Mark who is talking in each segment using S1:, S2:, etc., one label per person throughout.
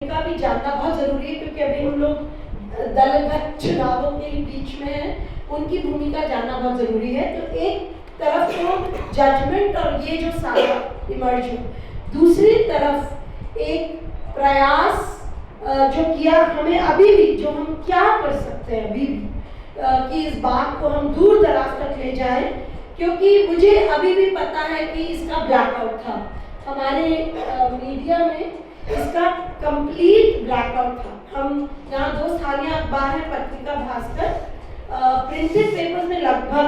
S1: का भी जानना बहुत जरूरी है, क्योंकि अभी हम लोग दलगत चुनावों के बीच में हैं, उनकी भूमिका जानना बहुत जरूरी है। तो एक तरफ तो जजमेंट और ये जो सारा इमर्ज हो, दूसरी तरफ एक प्रयास जो किया हमें अभी भी, जो हम क्या कर सकते हैं अभी भी कि इस बात को हम दूर दराज तक ले जाएं, क्योंकि मुझे अभी भी पता है कि इसका ब्लैकआउट था हमारे मीडिया में, इसका कंप्लीट ब्लैकआउट था। हम यहाँ 2 स्थानीय अखबार है, पत्रिका भास्कर, प्रिंटेड पेपर्स में लगभग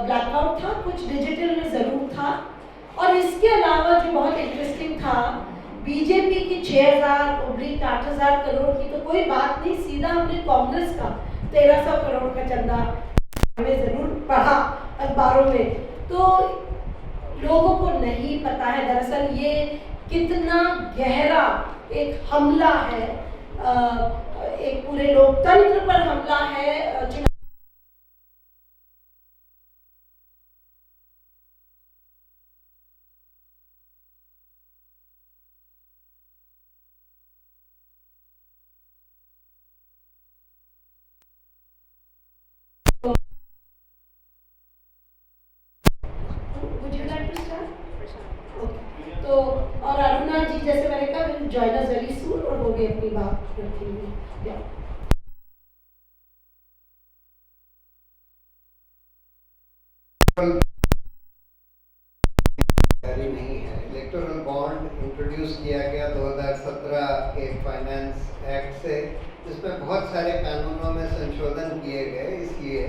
S1: ब्लैकआउट था, कुछ डिजिटल में ज़रूर था। और इसके अलावा जो बहुत इंटरेस्टिंग था, बीजेपी की 6,000-8,000 करोड़ की तो कोई बात नहीं, सीधा हमने कांग्रेस का 1,300 करोड़ का चंदा हमें ज़रूर पढ़ा अखबारों में। तो लोगों को नहीं पता है दरअसल ये कितना गहरा एक हमला है, एक पूरे लोकतंत्र पर हमला है। तो और अरुणा जी, जैसे मैंने कहा, will join us very soon, और वो भी अपनी बात रखेंगे।
S2: नहीं है। इलेक्टोरल बॉन्ड इंट्रोड्यूस किया गया 2017 के फाइनेंस एक्ट से, जिसमें बहुत सारे कानूनों में संशोधन किए गए, इसलिए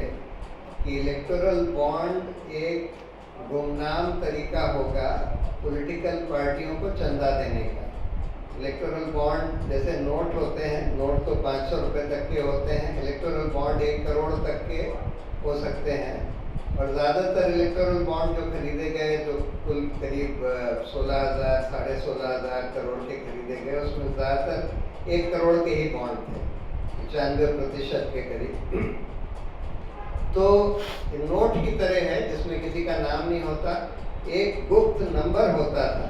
S2: कि इलेक्टोरल बॉन्ड एक गुमनाम तरीका होगा पॉलिटिकल पार्टियों को चंदा देने का। इलेक्टोरल बॉन्ड जैसे नोट होते हैं, नोट तो 500 रुपये तक के होते हैं, इलेक्टोरल बॉन्ड 1 करोड़ तक के हो सकते हैं। और ज़्यादातर इलेक्टोरल बॉन्ड जो खरीदे गए, जो कुल करीब 16,000 साढ़े 16,000 करोड़ के खरीदे गए, उसमें ज़्यादातर 1 करोड़ के ही बॉन्ड थे, 95% के करीब। तो नोट की तरह है, जिसमें किसी का नाम नहीं होता, एक गुप्त नंबर होता था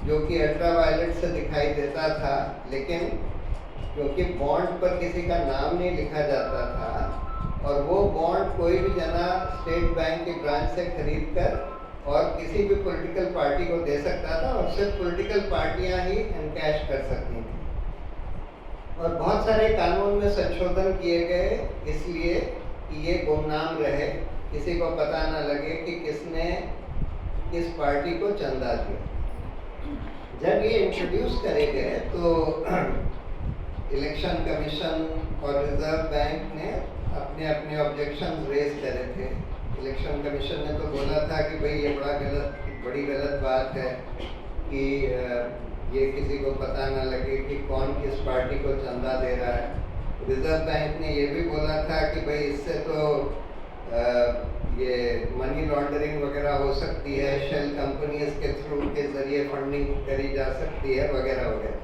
S2: जो कि अल्ट्रावायलेट से दिखाई देता था, लेकिन क्योंकि बॉन्ड पर किसी का नाम नहीं लिखा जाता था, और वो बॉन्ड कोई भी जना स्टेट बैंक की ब्रांच से खरीद कर और किसी भी पॉलिटिकल पार्टी को दे सकता था, और सिर्फ पॉलिटिकल पार्टियां ही एनकैश कर सकती थी। और बहुत सारे कानून में संशोधन किए गए, इसलिए कि ये गुमनाम रहे, किसी को पता न लगे कि किसने किस पार्टी को चंदा दिया। जब ये इंट्रोड्यूस करे गए तो इलेक्शन कमीशन और रिजर्व बैंक ने अपने अपने ऑब्जेक्शन रेज करे थे। इलेक्शन कमीशन ने तो बोला था कि भाई ये बड़ी गलत बात है कि ये किसी को पता ना लगे कि कौन किस पार्टी को चंदा दे रहा है। रिजर्व बैंक ने ये भी बोला था कि भाई इससे तो ये मनी लॉन्ड्रिंग वगैरह हो सकती है, शेल कंपनीज के थ्रू के जरिए फंडिंग करी जा सकती है, वगैरह वगैरह।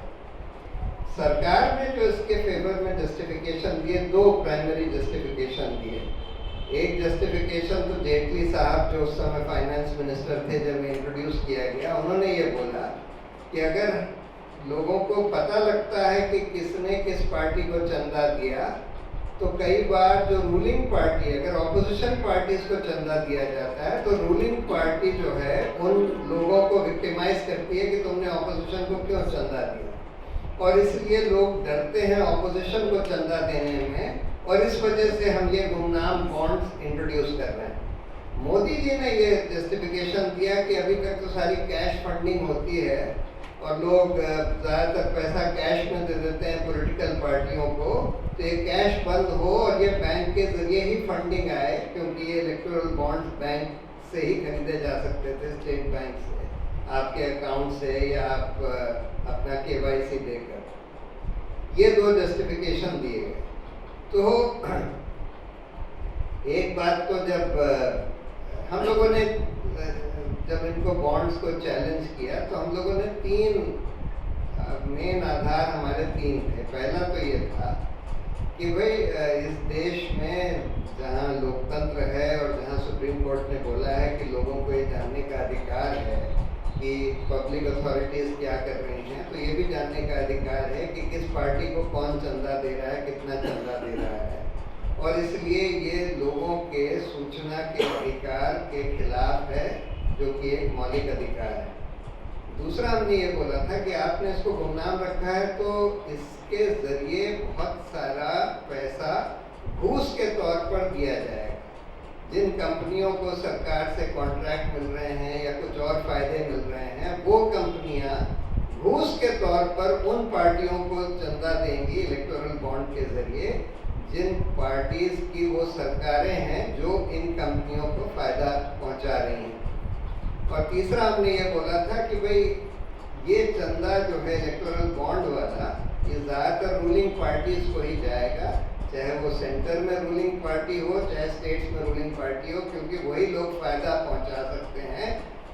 S2: सरकार ने जो इसके फेवर में जस्टिफिकेशन दिए, 2 प्राइमरी जस्टिफिकेशन दिए। एक जस्टिफिकेशन तो जेटली साहब, जो उस समय फाइनेंस मिनिस्टर थे जब इंट्रोड्यूस किया गया, उन्होंने ये बोला कि अगर लोगों को पता लगता है कि किसने किस पार्टी को चंदा दिया, तो कई बार जो रूलिंग पार्टी, अगर ऑपोजिशन पार्टीज को चंदा दिया जाता है, तो रूलिंग पार्टी जो है उन लोगों को विक्टिमाइज करती है कि तुमने ऑपोजिशन को क्यों चंदा दिया, और इसलिए लोग डरते हैं ऑपोजिशन को चंदा देने में, और इस वजह से हम ये गुमनाम बॉन्ड्स इंट्रोड्यूस कर रहे हैं। मोदी जी ने ये जस्टिफिकेशन दिया कि अभी तक तो सारी कैश फंडिंग होती है और लोग ज़्यादातर पैसा कैश में दे देते हैं पॉलिटिकल पार्टियों को, तो ये कैश बंद हो और ये बैंक के जरिए ही फंडिंग आए, क्योंकि ये इलेक्टोरल बॉन्ड्स बैंक से ही खरीदे जा सकते थे, स्टेट बैंक से, आपके अकाउंट से, या आप अपना KYC देकर। ये 2 जस्टिफिकेशन दिए गए। तो एक बात तो जब हम लोगों ने जब इनको बॉन्ड्स को चैलेंज किया, तो हम लोगों ने 3 मेन आधार हमारे 3 थे। पहला तो ये था कि भाई इस देश में जहाँ लोकतंत्र है और जहाँ सुप्रीम कोर्ट ने बोला है कि लोगों को ये जानने का अधिकार है कि पब्लिक अथॉरिटीज़ क्या कर रही हैं, तो ये भी जानने का अधिकार है कि किस पार्टी को कौन चंदा दे रहा है, कितना चंदा दे रहा है। और इसलिए ये लोगों के सूचना के अधिकार के खिलाफ है, जो कि एक मौलिक अधिकार है। दूसरा हमने ये बोला था कि आपने इसको गुमनाम रखा है तो इसके ज़रिए बहुत सारा पैसा घूस के तौर पर दिया जाएगा। जिन कंपनियों को सरकार से कॉन्ट्रैक्ट मिल रहे हैं या कुछ और फायदे मिल रहे हैं, वो कंपनियां घूस के तौर पर उन पार्टियों को चंदा देंगी इलेक्टोरल बॉन्ड के जरिए जिन पार्टीज की वो सरकारें हैं जो इन कंपनियों को फायदा पहुंचा रही हैं। और तीसरा हमने ये बोला था कि भाई ये चंदा जो है इलेक्टोरल बॉन्ड वाला, ये ज़्यादातर रूलिंग पार्टीज को ही जाएगा, चाहे वो सेंटर में रूलिंग पार्टी हो चाहे स्टेट्स में रूलिंग पार्टी हो, क्योंकि वही लोग फायदा पहुंचा सकते हैं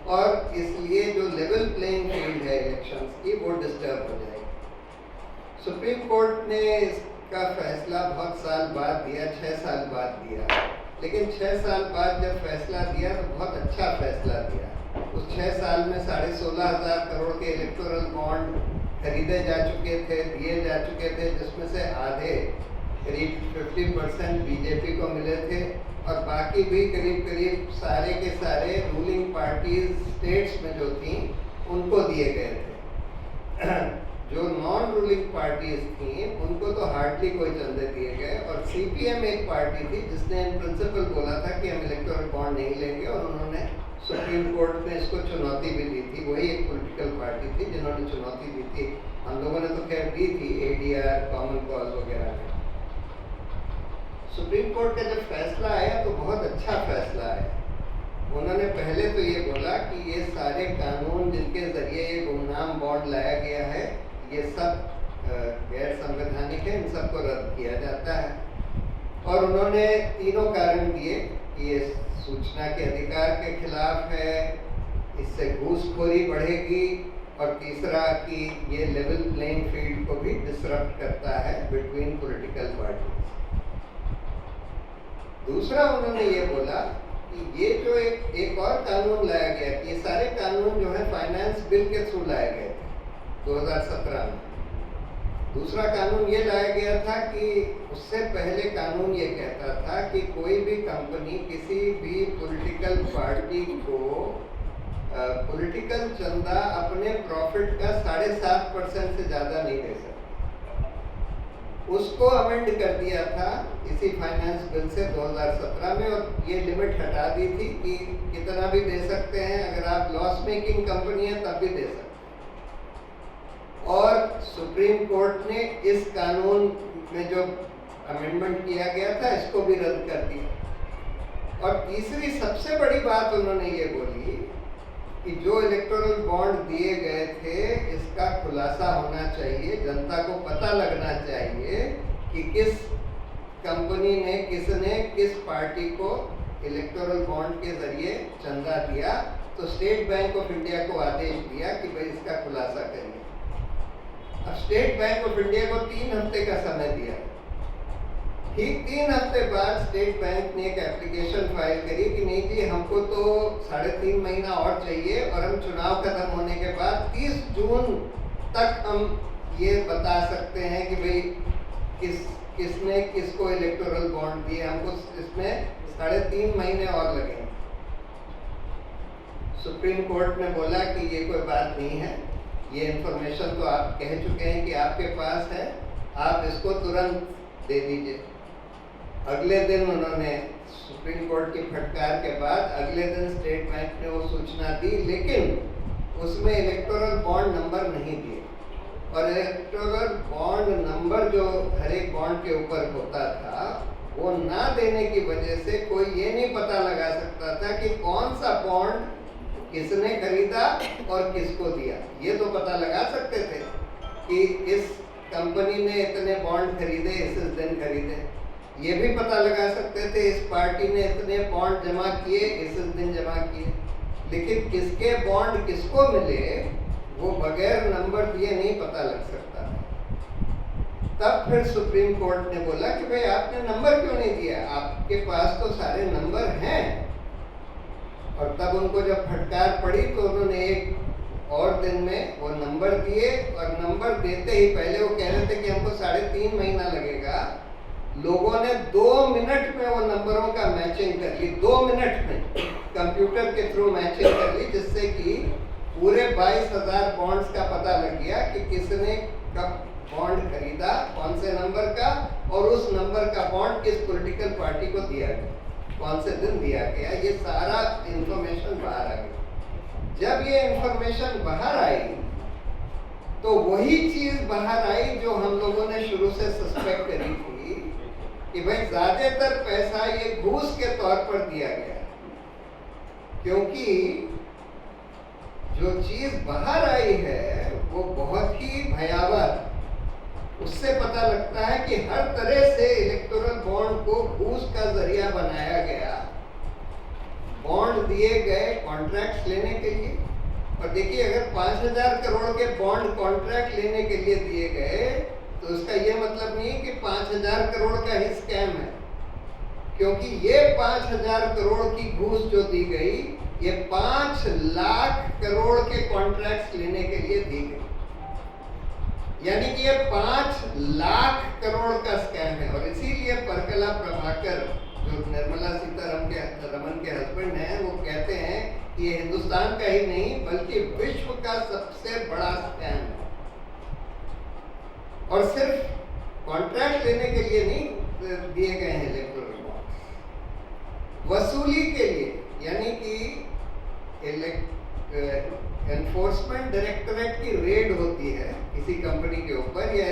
S2: और इसलिए जो लेवल प्लेइंग फील्ड है इलेक्शंस की वो डिस्टर्ब हो जाएगी। सुप्रीम कोर्ट ने इसका फैसला बहुत साल बाद दिया, 6 साल बाद दिया, लेकिन 6 साल बाद जब फैसला दिया तो बहुत अच्छा फैसला दिया। उस 6 साल में 16,500 करोड़ के इलेक्टोरल बॉन्ड खरीदे जा चुके थे, दिए जा चुके थे, जिसमें से आधे करीब 50% बीजेपी को मिले थे और बाकी भी करीब सारे के सारे रूलिंग पार्टीज स्टेट्स में जो थी उनको दिए गए थे। जो नॉन रूलिंग पार्टीज थी उनको तो हार्डली कोई चंदे दिए गए। और सीपीएम एक पार्टी थी जिसने इन प्रिंसिपल बोला था कि हम इलेक्टोरल बॉन्ड नहीं लेंगे, और उन्होंने सुप्रीम कोर्ट में इसको चुनौती भी दी थी। वही एक पॉलिटिकल पार्टी थी जिन्होंने चुनौती दी थी। हम लोगों ने तो खैर दी थी एडीआर, कॉमन कॉज वगैरह में। सुप्रीम कोर्ट का जब फैसला आया तो बहुत अच्छा फैसला आया। उन्होंने पहले तो ये बोला कि ये सारे कानून जिनके जरिए ये गुमनाम बॉन्ड लाया गया है ये सब गैर संवैधानिक है, इन सबको रद्द किया जाता है। और उन्होंने तीनों कारण दिए कि ये सूचना के अधिकार के खिलाफ है, इससे घूसखोरी बढ़ेगी, और तीसरा कि ये लेवल प्लेइंग फील्ड को भी डिसरप्ट करता है बिटवीन पॉलिटिकल पार्टीज। दूसरा उन्होंने ये बोला कि ये जो एक और कानून लाया गया, ये सारे कानून जो है फाइनेंस बिल के थ्रू लाए गए थे 2017 में। दूसरा कानून ये लाया गया था कि उससे पहले कानून ये कहता था कि कोई भी कंपनी किसी भी पॉलिटिकल पार्टी को पॉलिटिकल चंदा अपने प्रॉफिट का 7.5% से ज़्यादा नहीं दे सकती। उसको अमेंड कर दिया था इसी फाइनेंस बिल से 2017 में, और ये लिमिट हटा दी थी कि कितना भी दे सकते हैं, अगर आप लॉस मेकिंग कंपनी है तब भी दे सकते हैं। और सुप्रीम कोर्ट ने इस कानून में जो अमेंडमेंट किया गया था इसको भी रद्द कर दिया। और तीसरी सबसे बड़ी बात उन्होंने ये बोली कि जो इलेक्टोरल बॉन्ड दिए गए थे इसका खुलासा होना चाहिए, जनता को पता लगना चाहिए कि किस कंपनी ने, किसने किस पार्टी को इलेक्टोरल बॉन्ड के जरिए चंदा दिया। तो स्टेट बैंक ऑफ इंडिया को आदेश दिया कि भाई इसका खुलासा करिए। अब स्टेट बैंक ऑफ इंडिया को 3 हफ्ते का समय दिया। ठीक 3 हफ्ते बाद स्टेट बैंक ने एक एप्लीकेशन फाइल करी कि नहीं जी, हमको तो 3.5 महीना और चाहिए, और हम चुनाव खत्म होने के बाद 30 जून तक हम ये बता सकते हैं कि भाई किसने किसको इलेक्टोरल बॉन्ड दिए, हमको इसमें 3.5 महीने और लगेंगे। सुप्रीम कोर्ट ने बोला कि ये कोई बात नहीं है, ये इंफॉर्मेशन तो आप कह चुके हैं कि आपके पास है, आप इसको तुरंत दे दीजिए। अगले दिन उन्होंने सुप्रीम कोर्ट की फटकार के बाद अगले दिन स्टेट बैंक ने वो सूचना दी, लेकिन उसमें इलेक्टोरल बॉन्ड नंबर नहीं दिए। और इलेक्टोरल बॉन्ड नंबर जो हर एक बॉन्ड के ऊपर होता था वो ना देने की वजह से कोई ये नहीं पता लगा सकता था कि कौन सा बॉन्ड किसने खरीदा और किसको दिया। ये तो पता लगा सकते थे कि इस कंपनी ने इतने बॉन्ड खरीदे, इस दिन खरीदे। ये भी पता लगा सकते थे इस पार्टी ने इतने बॉन्ड जमा किए, इस दिन जमा किए। लेकिन किसके बॉन्ड किसको मिले वो बगैर नंबर दिए नहीं पता लग सकता। तब फिर सुप्रीम कोर्ट ने बोला कि भाई आपने नंबर क्यों नहीं दिया, आपके पास तो सारे नंबर हैं। और तब उनको जब फटकार पड़ी तो उन्होंने एक और दिन में वो नंबर दिए, और नंबर देते ही पहले वो कह रहे थे कि हमको 3.5 महीना लगेगा, लोगों ने 2 मिनट में वो नंबरों का मैचिंग कर ली। 2 मिनट में कंप्यूटर के थ्रू मैचिंग कर ली, जिससे कि पूरे 22,000 बॉन्ड्स का पता लग गया कि किसने कब बॉन्ड खरीदा, कौन से नंबर का, और उस नंबर का बॉन्ड किस पॉलिटिकल पार्टी को दिया गया, कौन से दिन दिया गया। ये सारा इंफॉर्मेशन बाहर आ गया। जब ये इंफॉर्मेशन बाहर आई तो वही चीज बाहर आई जो हम लोगों ने शुरू से सस्पेक्ट करी थी कि भाई ज्यादातर पैसा ये घूस के तौर पर दिया गया, क्योंकि जो चीज बाहर आई है वो बहुत ही भयावह। उससे पता लगता है कि हर तरह से इलेक्टोरल बॉन्ड को घूस का जरिया बनाया गया। बॉन्ड दिए गए कॉन्ट्रैक्ट्स लेने के लिए, और देखिए अगर 5,000 करोड़ के बॉन्ड कॉन्ट्रैक्ट लेने के लिए दिए गए तो उसका ये मतलब नहीं कि 5,000 करोड़ का ही स्कैम है, क्योंकि ये 5,000 करोड़ की घूस जो दी गई ये 5 लाख करोड़ के कॉन्ट्रैक्ट्स लेने के लिए दी गई, यानी कि ये 5 लाख करोड़ का स्कैम है। और इसीलिए परकला प्रभाकर जो निर्मला सीतारमन के हस्बैंड हैं, वो कहते हैं कि ये हिंदुस्तान का ही नहीं बल्कि विश्व का सबसे बड़ा स्कैम है। और सिर्फ कॉन्ट्रैक्ट लेने के लिए नहीं दिए गए हैं इलेक्टोरल बॉन्ड्स, वसूली के लिए, यानी कि एनफोर्समेंट डायरेक्टरेट की रेड होती है किसी कंपनी के ऊपर, या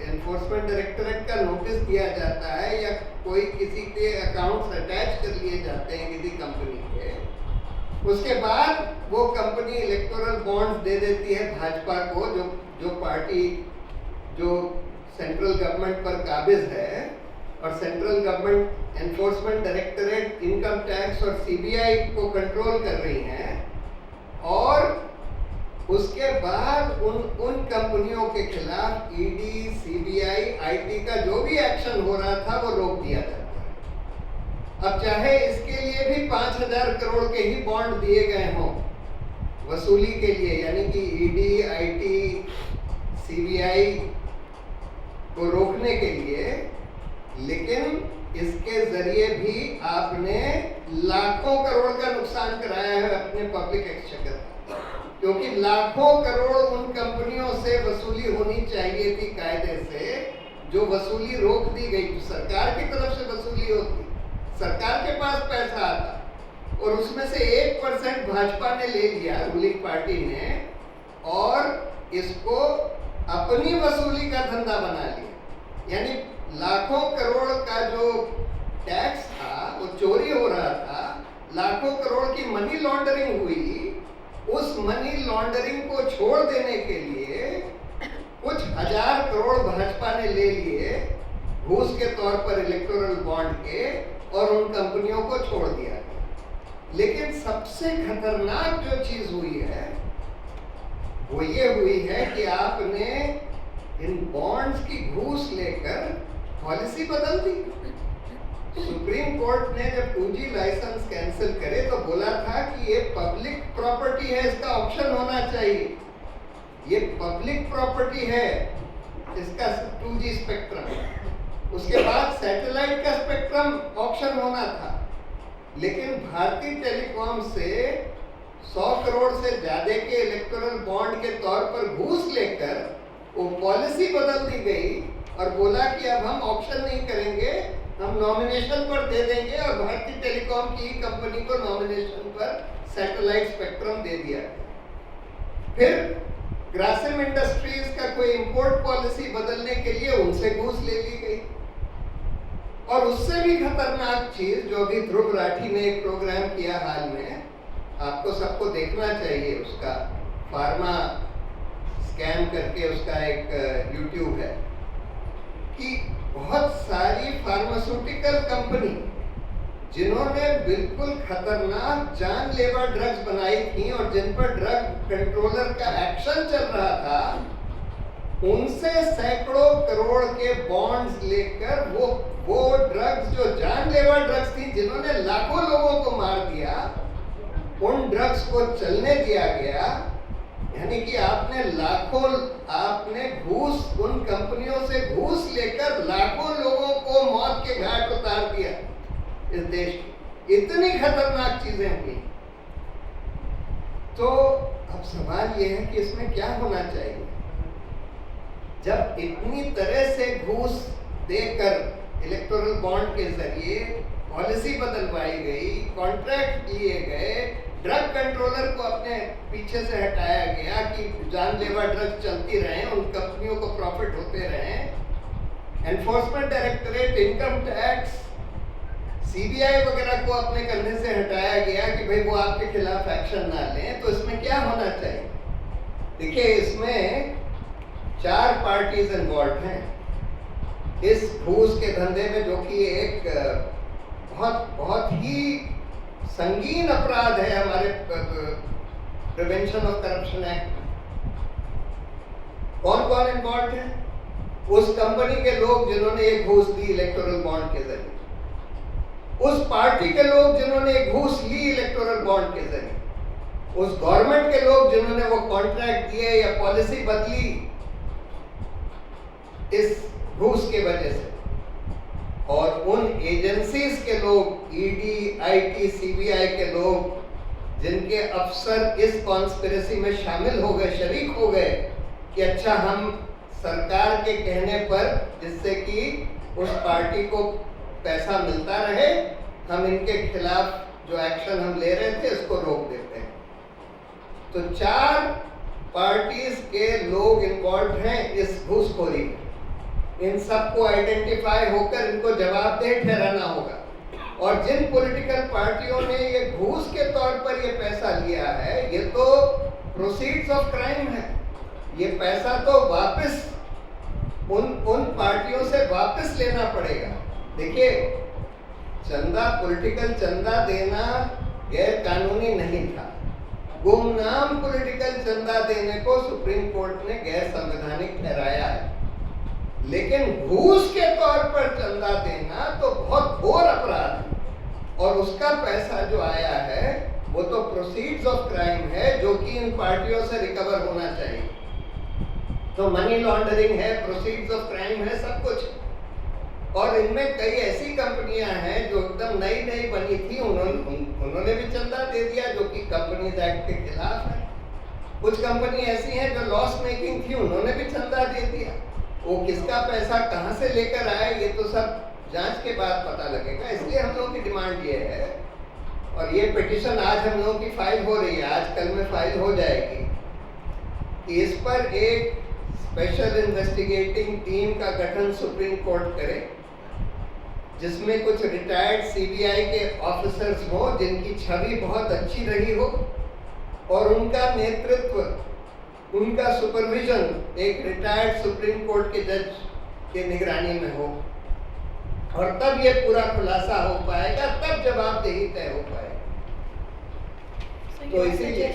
S2: एनफोर्समेंट डायरेक्टरेट का नोटिस दिया जाता है, या कोई किसी के अकाउंट्स अटैच कर लिए जाते हैं किसी कंपनी के, उसके बाद वो कंपनी इलेक्टोरल बॉन्ड्स दे देती है भाजपा को, जो पार्टी जो सेंट्रल गवर्नमेंट पर काबिज है। और central government enforcement directorate income tax और सीबीआई को कंट्रोल कर रही हैं, और उसके बाद उन कंपनियों के खिलाफ ईडी, सीबीआई, आईटी का जो भी एक्शन हो रहा था वो रोक दिया जाता है। अब चाहे इसके लिए भी 5,000 करोड़ के ही बॉन्ड दिए गए हों वसूली के लिए, यानी कि ईडी, आईटी, सीबीआई को रोकने के लिए, लेकिन इसके जरिए भी आपने लाखों करोड़ का नुकसान कराया है अपने पब्लिक एक्सचेकर, क्योंकि लाखों करोड़ उन कंपनियों से वसूली होनी चाहिए थी कायदे से, जो वसूली रोक दी गई। तो सरकार की तरफ से वसूली होती, सरकार के पास पैसा आता, और उसमें से 1% भाजपा ने ले लिया, रूलिंग पार्टी ने, और इसको अपनी वसूली का धंधा बना लिया। यानी लाखों करोड़ का जो टैक्स था वो चोरी हो रहा था, लाखों करोड़ की मनी लॉन्ड्रिंग हुई। उस मनी लॉन्ड्रिंग को छोड़ देने के लिए कुछ हजार करोड़ भाजपा ने ले लिए घूस के तौर पर इलेक्टोरल बॉन्ड के, और उन कंपनियों को छोड़ दिया। लेकिन सबसे खतरनाक जो चीज हुई है वो ये हुई है कि आपने इन बॉन्ड्स की घूस लेकर पॉलिसी बदल दी। सुप्रीम कोर्ट ने जब 2G लाइसेंस कैंसिल करे तो बोला था कि ये पब्लिक प्रॉपर्टी है, इसका ऑप्शन होना चाहिए, ये पब्लिक प्रॉपर्टी है इसका 2G स्पेक्ट्रम। उसके बाद सैटेलाइट का स्पेक्ट्रम ऑप्शन होना था, लेकिन भारतीय टेलीकॉम से 100 करोड़ से ज्यादा के इलेक्टोरल बॉन्ड के तौर पर घूस लेकर वो पॉलिसी बदल दी गई, और बोला कि अब हम ऑप्शन नहीं करेंगे, हम नॉमिनेशन पर दे देंगे, और भारतीय टेलीकॉम की कंपनी को नॉमिनेशन पर सैटेलाइट स्पेक्ट्रम दे दिया। फिर ग्रासिम इंडस्ट्रीज का कोई इंपोर्ट पॉलिसी बदलने के लिए उनसे घूस ले ली गई। और उससे भी खतरनाक चीज जो अभी ध्रुव राठी ने एक प्रोग्राम किया हाल में, आपको सबको देखना चाहिए, उसका फार्मा स्कैम करके उसका एक यूट्यूब है, कि बहुत सारी फार्मास्यूटिकल कंपनी जिन्होंने बिल्कुल खतरनाक जानलेवा ड्रग्स बनाई थी और जिन पर ड्रग कंट्रोलर का एक्शन चल रहा था, उनसे सैकड़ों करोड़ के बॉन्ड्स लेकर वो ड्रग्स जो जानलेवा ड्रग्स थी जिन्होंने लाखों लोगों को मार दिया, उन ड्रग्स को चलने दिया गया। यानी कि आपने घूस, उन कंपनियों से घूस लेकर लाखों लोगों को मौत के घाट उतार दिया इस देश की। इतनी खतरनाक चीजें हुई। तो अब सवाल यह है कि इसमें क्या होना चाहिए? जब इतनी तरह से घूस देकर इलेक्टोरल बॉन्ड के जरिए पॉलिसी बदलवाई गई, कॉन्ट्रैक्ट लिए गए, ड्रग कंट्रोलर को अपने पीछे से हटाया गया कि जानलेवा ड्रग चलती रहे, उन कंपनियों को प्रॉफिट होते रहे, enforcement directorate, income tax, CBI वगैरह को अपने कंधे से हटाया गया कि भाई वो आपके खिलाफ एक्शन ना लें, तो इसमें क्या होना चाहिए? देखिए, इसमें 4 पार्टीज इन्वॉल्व हैं इस घूस के धंधे में, जो कि एक बहुत ही संगीन अपराध है हमारे प्रिवेंशन ऑफ करप्शन एक्ट में। कौन कौन इन्वॉल्व है? उस कंपनी के लोग जिन्होंने एक घूस दी इलेक्टोरल बॉन्ड के जरिए, उस पार्टी के लोग जिन्होंने एक घूस ली इलेक्टोरल बॉन्ड के जरिए, उस गवर्नमेंट के लोग जिन्होंने वो कॉन्ट्रैक्ट दिए या पॉलिसी बदली इस घूस के वजह से, और उन एजेंसीज के लोग, ईडी, आईटी, सीबीआई के लोग, जिनके अफसर इस कॉन्स्पिरेसी में शामिल हो गए, शरीक हो गए कि अच्छा हम सरकार के कहने पर, जिससे कि उस पार्टी को पैसा मिलता रहे, हम इनके खिलाफ जो एक्शन हम ले रहे थे इसको रोक देते हैं। तो 4 पार्टीज के लोग इन्वॉल्व हैं इस घूसखोरी में। इन सबको आइडेंटिफाई होकर इनको जवाबदेह ठहराना होगा। और जिन पॉलिटिकल पार्टियों ने ये घूस के तौर पर ये पैसा लिया है, ये तो प्रोसीड्स ऑफ क्राइम है। ये पैसा तो वापस उन पार्टियों से वापस लेना पड़ेगा। देखिए, चंदा, पॉलिटिकल चंदा देना गैर कानूनी नहीं था। गुमनाम पॉलिटिकल चंदा देने को सुप्रीम कोर्ट ने गैर संवैधानिक ठहराया है, लेकिन घूस के तौर पर चंदा देना तो बहुत घोर अपराध है। और उसका पैसा जो आया है वो तो प्रोसीड्स ऑफ क्राइम है, जो कि इन पार्टियों से रिकवर होना चाहिए। तो मनी लॉन्ड्रिंग है, प्रोसीड्स ऑफ क्राइम है, सब कुछ। और इनमें कई ऐसी कंपनियां हैं जो एकदम नई नई बनी थी, उन्होंने भी चंदा दे दिया, जो कि कंपनीज एक्ट के खिलाफ है। कुछ कंपनी ऐसी हैं जो लॉस मेकिंग थी, उन्होंने भी चंदा दे दिया। वो किसका पैसा कहां से लेकर आए, ये तो सब जांच के बाद पता लगेगा। इसलिए हम लोगों की डिमांड ये है, और ये पिटीशन आज हम लोगों की फाइल हो रही है, आज कल में फाइल हो जाएगी, कि इस पर एक स्पेशल इन्वेस्टिगेटिंग टीम का गठन सुप्रीम कोर्ट करे, जिसमें कुछ रिटायर्ड सीबीआई के ऑफिसर्स हो, जिनकी छवि बहुत अच्छी रही हो, और उनका नेतृत्व, उनका सुपरविजन एक रिटायर्ड सुप्रीम कोर्ट के जज के निगरानी में हो। और तब ये पूरा खुलासा हो पाएगा, तब जवाबदेही तय हो पाएगा। तो इसीलिए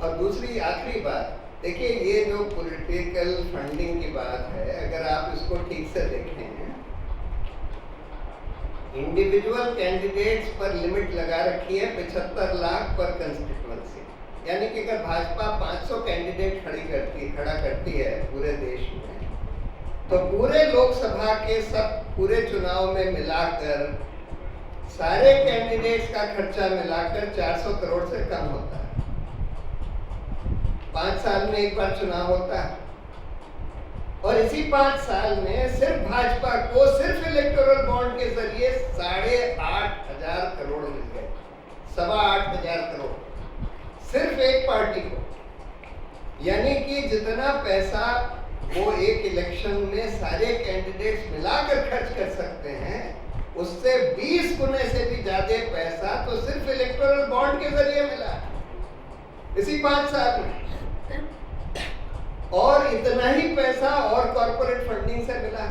S2: और दूसरी आखिरी बात, देखिए, ये जो पॉलिटिकल फंडिंग की बात है, अगर आप इसको ठीक से देखें, इंडिविजुअल कैंडिडेट्स पर लिमिट लगा रखी है 75 लाख पर कंस्टिट्यूएंसी। यानी कि अगर भाजपा 500 कैंडिडेट खड़ा करती है पूरे देश में, तो पूरे लोकसभा के पूरे चुनाव में मिलाकर सारे कैंडिडेट्स का खर्चा मिलाकर 400 करोड़ से कम होता है। 5 साल में एक बार चुनाव होता है, और इसी 5 साल में सिर्फ भाजपा को सिर्फ इलेक्टोरल बॉन्ड के जरिए 8,500 करोड़ मिल गए, 8,25,000 करोड़ सिर्फ एक पार्टी को। यानी कि जितना पैसा वो एक इलेक्शन में सारे कैंडिडेट्स मिलाकर खर्च कर सकते हैं, उससे 20 गुने से भी ज्यादा पैसा तो सिर्फ इलेक्टोरल बॉन्ड के जरिए मिला इसी 5 साल में। और इतना ही पैसा और कॉर्पोरेट फंडिंग से मिला।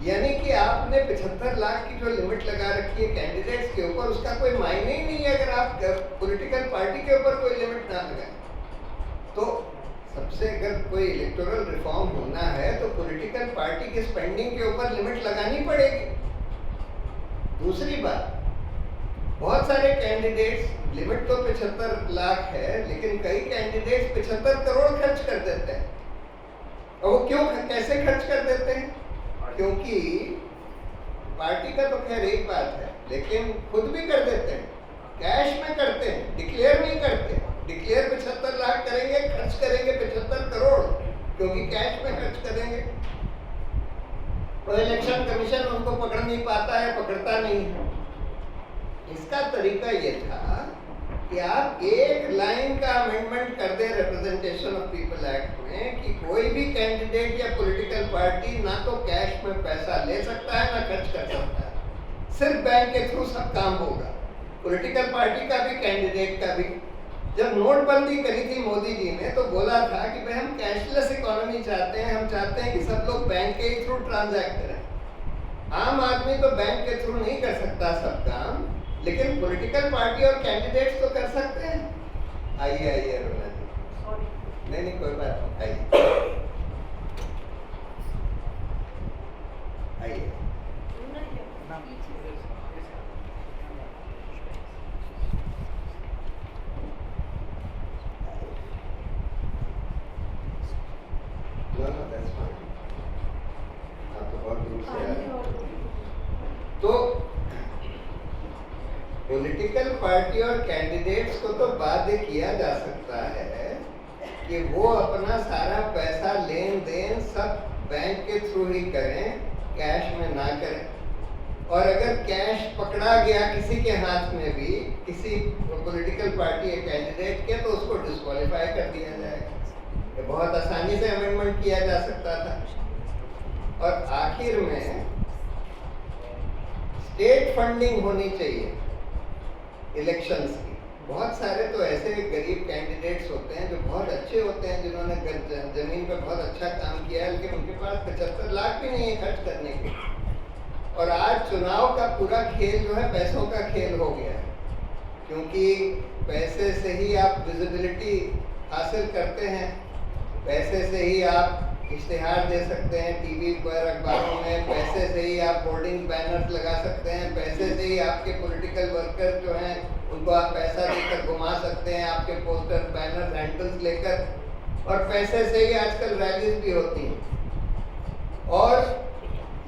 S2: यानी कि आपने 75 लाख की जो लिमिट लगा रखी है कैंडिडेट्स के ऊपर, उसका कोई मायने ही नहीं है अगर आप पॉलिटिकल पार्टी के ऊपर कोई लिमिट ना लगाएं। तो सबसे अगर कोई इलेक्टोरल रिफॉर्म होना है तो पॉलिटिकल पार्टी की स्पेंडिंग के ऊपर लिमिट लगानी पड़ेगी। दूसरी बात, बहुत सारे कैंडिडेट्स लिमिट तो 75 लाख है, लेकिन कई कैंडिडेट्स 75 करोड़ खर्च कर देते हैं। और वो क्यों, कैसे खर्च कर देते हैं? क्योंकि पार्टी का तो खैर एक बात है, लेकिन खुद भी कर देते हैं, कैश में करते हैं, डिक्लेयर नहीं करते। डिक्लेयर 75 लाख करेंगे, खर्च करेंगे 75 करोड़, क्योंकि कैश में खर्च करेंगे। तो इलेक्शन कमीशन उनको पकड़ नहीं पाता है, पकड़ता नहीं है। इसका तरीका ये था कि आप एक लाइन का अमेंडमेंट कर दें रिप्रेजेंटेशन ऑफ पीपल एक्ट में कि कोई भी कैंडिडेट या पॉलिटिकल पार्टी ना तो कैश में पैसा ले सकता है ना खर्च कर सकता है, सिर्फ बैंक के थ्रू सब काम होगा। पॉलिटिकल पार्टी का भी, कैंडिडेट का भी। जब नोटबंदी करी थी मोदी जी ने, तो बोला था कि भाई हम कैशलेस इकोनॉमी चाहते हैं, हम चाहते हैं कि सब लोग बैंक के ही थ्रू ट्रांजैक्ट करें। आम आदमी तो बैंक के थ्रू नहीं कर सकता सब काम, लेकिन पॉलिटिकल पार्टी और कैंडिडेट्स तो कर सकते हैं। आइए आइए रोना जी। नहीं कोई बात नहीं, आइए आइए। No, that's fine. आप तो बहुत दूर से आए। तो पॉलिटिकल पार्टी और कैंडिडेट्स को तो बाध्य किया जा सकता है कि वो अपना सारा पैसा लेन देन सब बैंक के थ्रू ही करें, कैश में ना करें। और अगर कैश पकड़ा गया किसी के हाथ में भी, किसी पॉलिटिकल पार्टी या कैंडिडेट के, तो उसको डिस्क्वालीफाई कर दिया जाएगा। ये बहुत आसानी से अमेंडमेंट किया जा सकता था। और आखिर में स्टेट फंडिंग होनी चाहिए इलेक्शंस की। बहुत सारे तो ऐसे गरीब कैंडिडेट्स होते हैं जो बहुत अच्छे होते हैं, जिन्होंने जमीन पर बहुत अच्छा काम किया है, लेकिन उनके पास 75 लाख भी नहीं है खर्च करने के। और आज चुनाव का पूरा खेल जो है पैसों का खेल हो गया है, क्योंकि पैसे से ही आप विजिबिलिटी हासिल करते हैं, पैसे से ही आप इश्तिहार दे सकते हैं टीवी पर, अखबारों में, पैसे से ही आप होर्डिंग बैनर्स लगा सकते हैं, पैसे से ही आपके पॉलिटिकल वर्कर्स जो हैं उनको आप पैसा देकर घुमा सकते हैं, आपके पोस्टर बैनर हैंडल्स लेकर। और पैसे से ही आजकल रैलीज भी होती हैं। और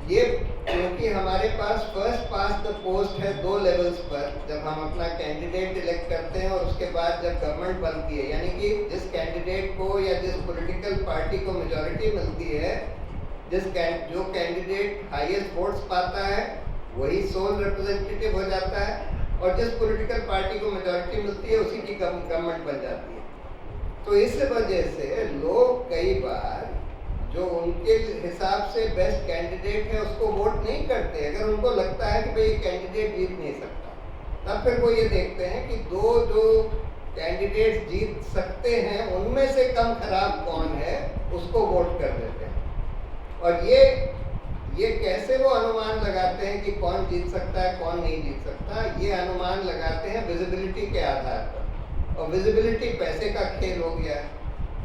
S2: ये क्योंकि हमारे पास फर्स्ट पास द पोस्ट है 2 लेवल्स पर, जब हम अपना कैंडिडेट इलेक्ट करते हैं और उसके बाद जब गवर्नमेंट बनती है, यानी कि जिस कैंडिडेट को या जिस पॉलिटिकल पार्टी को मेजॉरिटी मिलती है, जो कैंडिडेट हाईएस्ट वोट्स पाता है वही सोल रिप्रेजेंटेटिव हो जाता है, और जिस पॉलिटिकल पार्टी को मेजॉरिटी मिलती है उसी की गवर्नमेंट बन जाती है। तो इस वजह से लोग कई बार जो उनके हिसाब से बेस्ट कैंडिडेट है उसको वोट नहीं करते। अगर उनको लगता है कि भाई ये कैंडिडेट जीत नहीं सकता, तब फिर वो ये देखते हैं कि जो कैंडिडेट्स जीत सकते हैं उनमें से कम खराब कौन है, उसको वोट कर देते हैं। और ये कैसे वो अनुमान लगाते हैं कि कौन जीत सकता है कौन नहीं जीत सकता, ये अनुमान लगाते हैं विजिबिलिटी के आधार पर। और विजिबिलिटी पैसे का खेल हो गया है।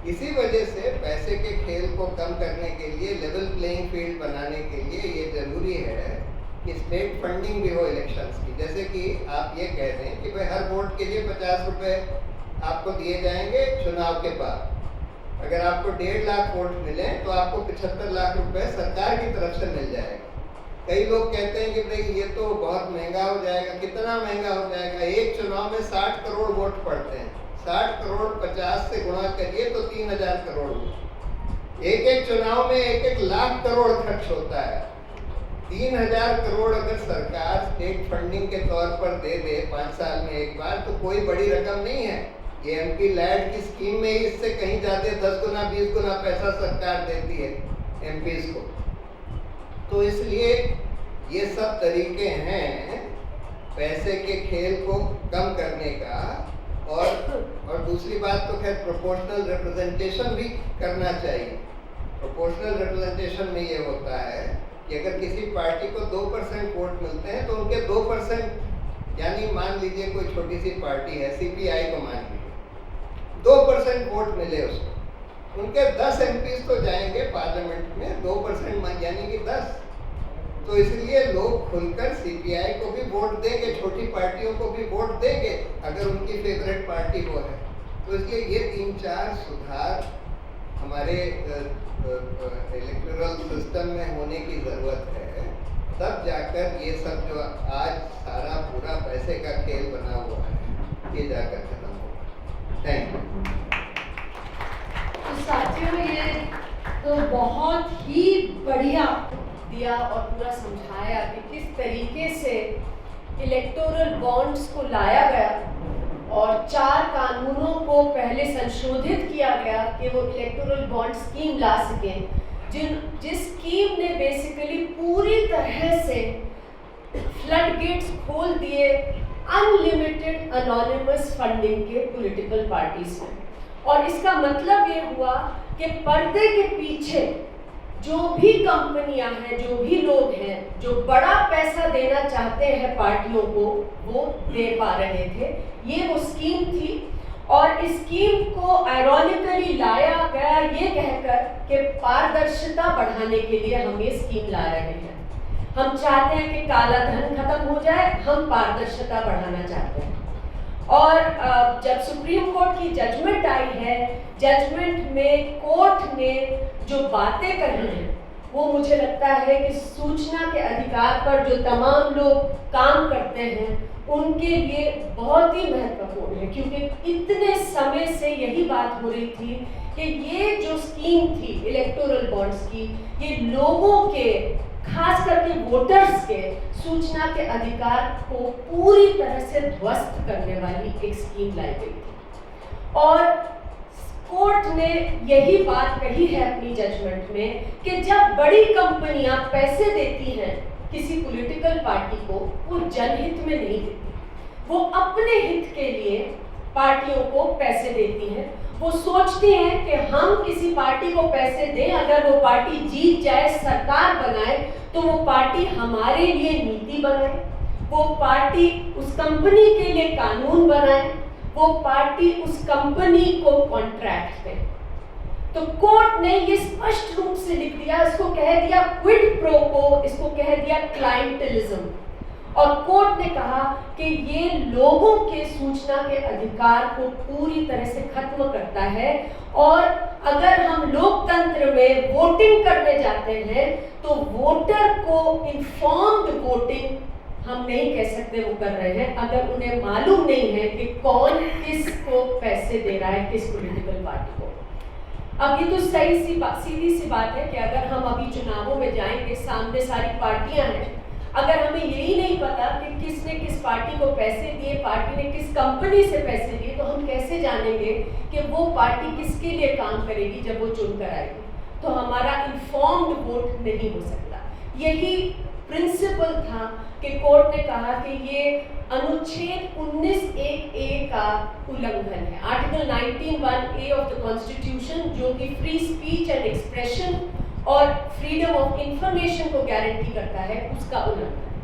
S2: इसी वजह से पैसे के खेल को कम करने के लिए, लेवल प्लेइंग फील्ड बनाने के लिए ये जरूरी है कि स्टेट फंडिंग भी हो इलेक्शंस की। जैसे कि आप ये कह दें कि भाई हर वोट के लिए 50 रुपए आपको दिए जाएंगे चुनाव के बाद। अगर आपको 1.5 लाख वोट मिले तो आपको 75 लाख रुपए सरकार की तरफ से मिल जाएगा। कई लोग कहते हैं कि भाई ये तो बहुत महंगा हो जाएगा। कितना महंगा हो जाएगा? एक चुनाव में 60 करोड़ वोट पड़ते हैं। 60 करोड़ 50 से गुणा करिए तो 3000 करोड़। एक चुनाव में 1 लाख करोड़ खर्च होता है। 3000 करोड़ अगर सरकार स्टेट फंडिंग के तौर पर दे दे 5 साल में एक बार, तो कोई बड़ी रकम नहीं है। ये एमपी लैड की स्कीम में ही इससे कहीं जाते 10 गुना 20 गुना पैसा सरकार देती है एमपीज को। तो इसलिए ये सब तरीके हैं पैसे के खेल को कम करने का। और दूसरी बात तो खैर प्रोपोर्शनल रिप्रेजेंटेशन भी करना चाहिए। प्रोपोर्शनल रिप्रेजेंटेशन में ये होता है कि अगर किसी पार्टी को 2% वोट मिलते हैं तो उनके 2%, यानी मान लीजिए कोई छोटी सी पार्टी है, सीपीआई को मान लीजिए, 2% वोट मिले उसको, उनके 10 एमपीज तो जाएंगे पार्लियामेंट में। 2% यानी कि 10, तो इसलिए लोग खुलकर सीपीआई को भी वोट देंगे, छोटी पार्टियों को भी वोट देंगे अगर उनकी फेवरेट पार्टी वो है। तो इसलिए ये 3-4 सुधार हमारे इलेक्टोरल सिस्टम में होने की ज़रूरत है, तब जाकर ये सब जो आज सारा पूरा पैसे का खेल बना हुआ है ये जाकर खत्म होगा। Thank you.
S1: तो साथियों, ये तो बहुत ही बढ़िया
S3: दिया और पूरा समझाया कि किस तरीके से इलेक्टोरल बॉन्ड्स को लाया गया और 4 कानूनों को पहले संशोधित किया गया कि वो इलेक्टोरल बॉन्ड स्कीम ला सकें, जिस स्कीम ने बेसिकली पूरी तरह से फ्लड गेट्स खोल दिए अनलिमिटेड अनोनिमस फंडिंग के पॉलिटिकल पार्टीज में। और इसका मतलब ये हुआ कि पर्दे के पीछे जो भी कंपनियां हैं, जो भी लोग हैं, जो बड़ा पैसा देना चाहते हैं पार्टियों को, वो दे पा रहे थे। ये वो स्कीम थी और इस स्कीम को आयरॉनिकली लाया गया ये कहकर कि पारदर्शिता बढ़ाने के लिए हम ये स्कीम ला रहे हैं। हम चाहते हैं कि काला धन खत्म हो जाए, हम पारदर्शिता बढ़ाना चाहते हैं। और जब सुप्रीम कोर्ट की जजमेंट आई है, जजमेंट में कोर्ट ने जो बातें कही हैं वो मुझे लगता है कि सूचना के अधिकार पर जो तमाम लोग काम करते हैं उनके लिए बहुत ही महत्वपूर्ण है, क्योंकि इतने समय से यही बात हो रही थी कि ये जो स्कीम थी इलेक्टोरल बॉन्ड्स की, ये लोगों के, खास करके वोटर्स के सूचना के अधिकार को पूरी तरह से ध्वस्त करने वाली एक स्कीम लाई गई थी। और कोर्ट ने यही बात कही है अपनी जजमेंट में कि जब बड़ी कंपनियां पैसे देती हैं किसी पॉलिटिकल पार्टी को, वो जनहित में नहीं देती, वो अपने हित के लिए पार्टियों को पैसे देती हैं। वो सोचती हैं कि हम किसी पार्टी को पैसे दें, अगर वो पार्टी जीत जाए, सरकार बनाए, तो वो पार्टी हमारे लिए नीति बनाए, वो पार्टी उस कंपनी के लिए कानून बनाए, वो पार्टी उस कंपनी को कॉन्ट्रैक्ट दे। तो कोर्ट ने ये स्पष्ट रूप से लिख दिया, इसको कह दिया क्विड प्रो को, इसको कह दिया क्लाइंटलिज्म। और कोर्ट ने कहा कि ये लोगों के सूचना के अधिकार को पूरी तरह से खत्म करता है। और अगर हम लोकतंत्र में वोटिंग करने जाते हैं तो वोटर को इन्फॉर्म्ड वोटिंग हम नहीं कह सकते वो कर रहे हैं अगर उन्हें मालूम नहीं है कि कौन किसको पैसे दे रहा है, किस पॉलिटिकल पार्टी को। अब ये तो सीधी सी बात है कि अगर हम अभी चुनावों में जाएंगे, सामने सारी पार्टियां हैं, अगर हमें यही नहीं पता कि किसने किस पार्टी को पैसे दिए, पार्टी ने किस कंपनी से पैसे दिए, तो हम कैसे जानेंगे कि वो पार्टी किसके लिए काम करेगी जब वो चुनकर आएगी। तो हमारा इन्फॉर्म्ड वोट नहीं हो सकता। यही प्रिंसिपल था कि कोर्ट ने कहा कि ये अनुच्छेद 19(1)(a) का उल्लंघन है। Article 19(1)(a) of the constitution, जो कि फ्री स्पीच एंड एक्सप्रेशन और फ्रीडम ऑफ इंफॉर्मेशन को गारंटी करता है, उसका उल्लंघन है।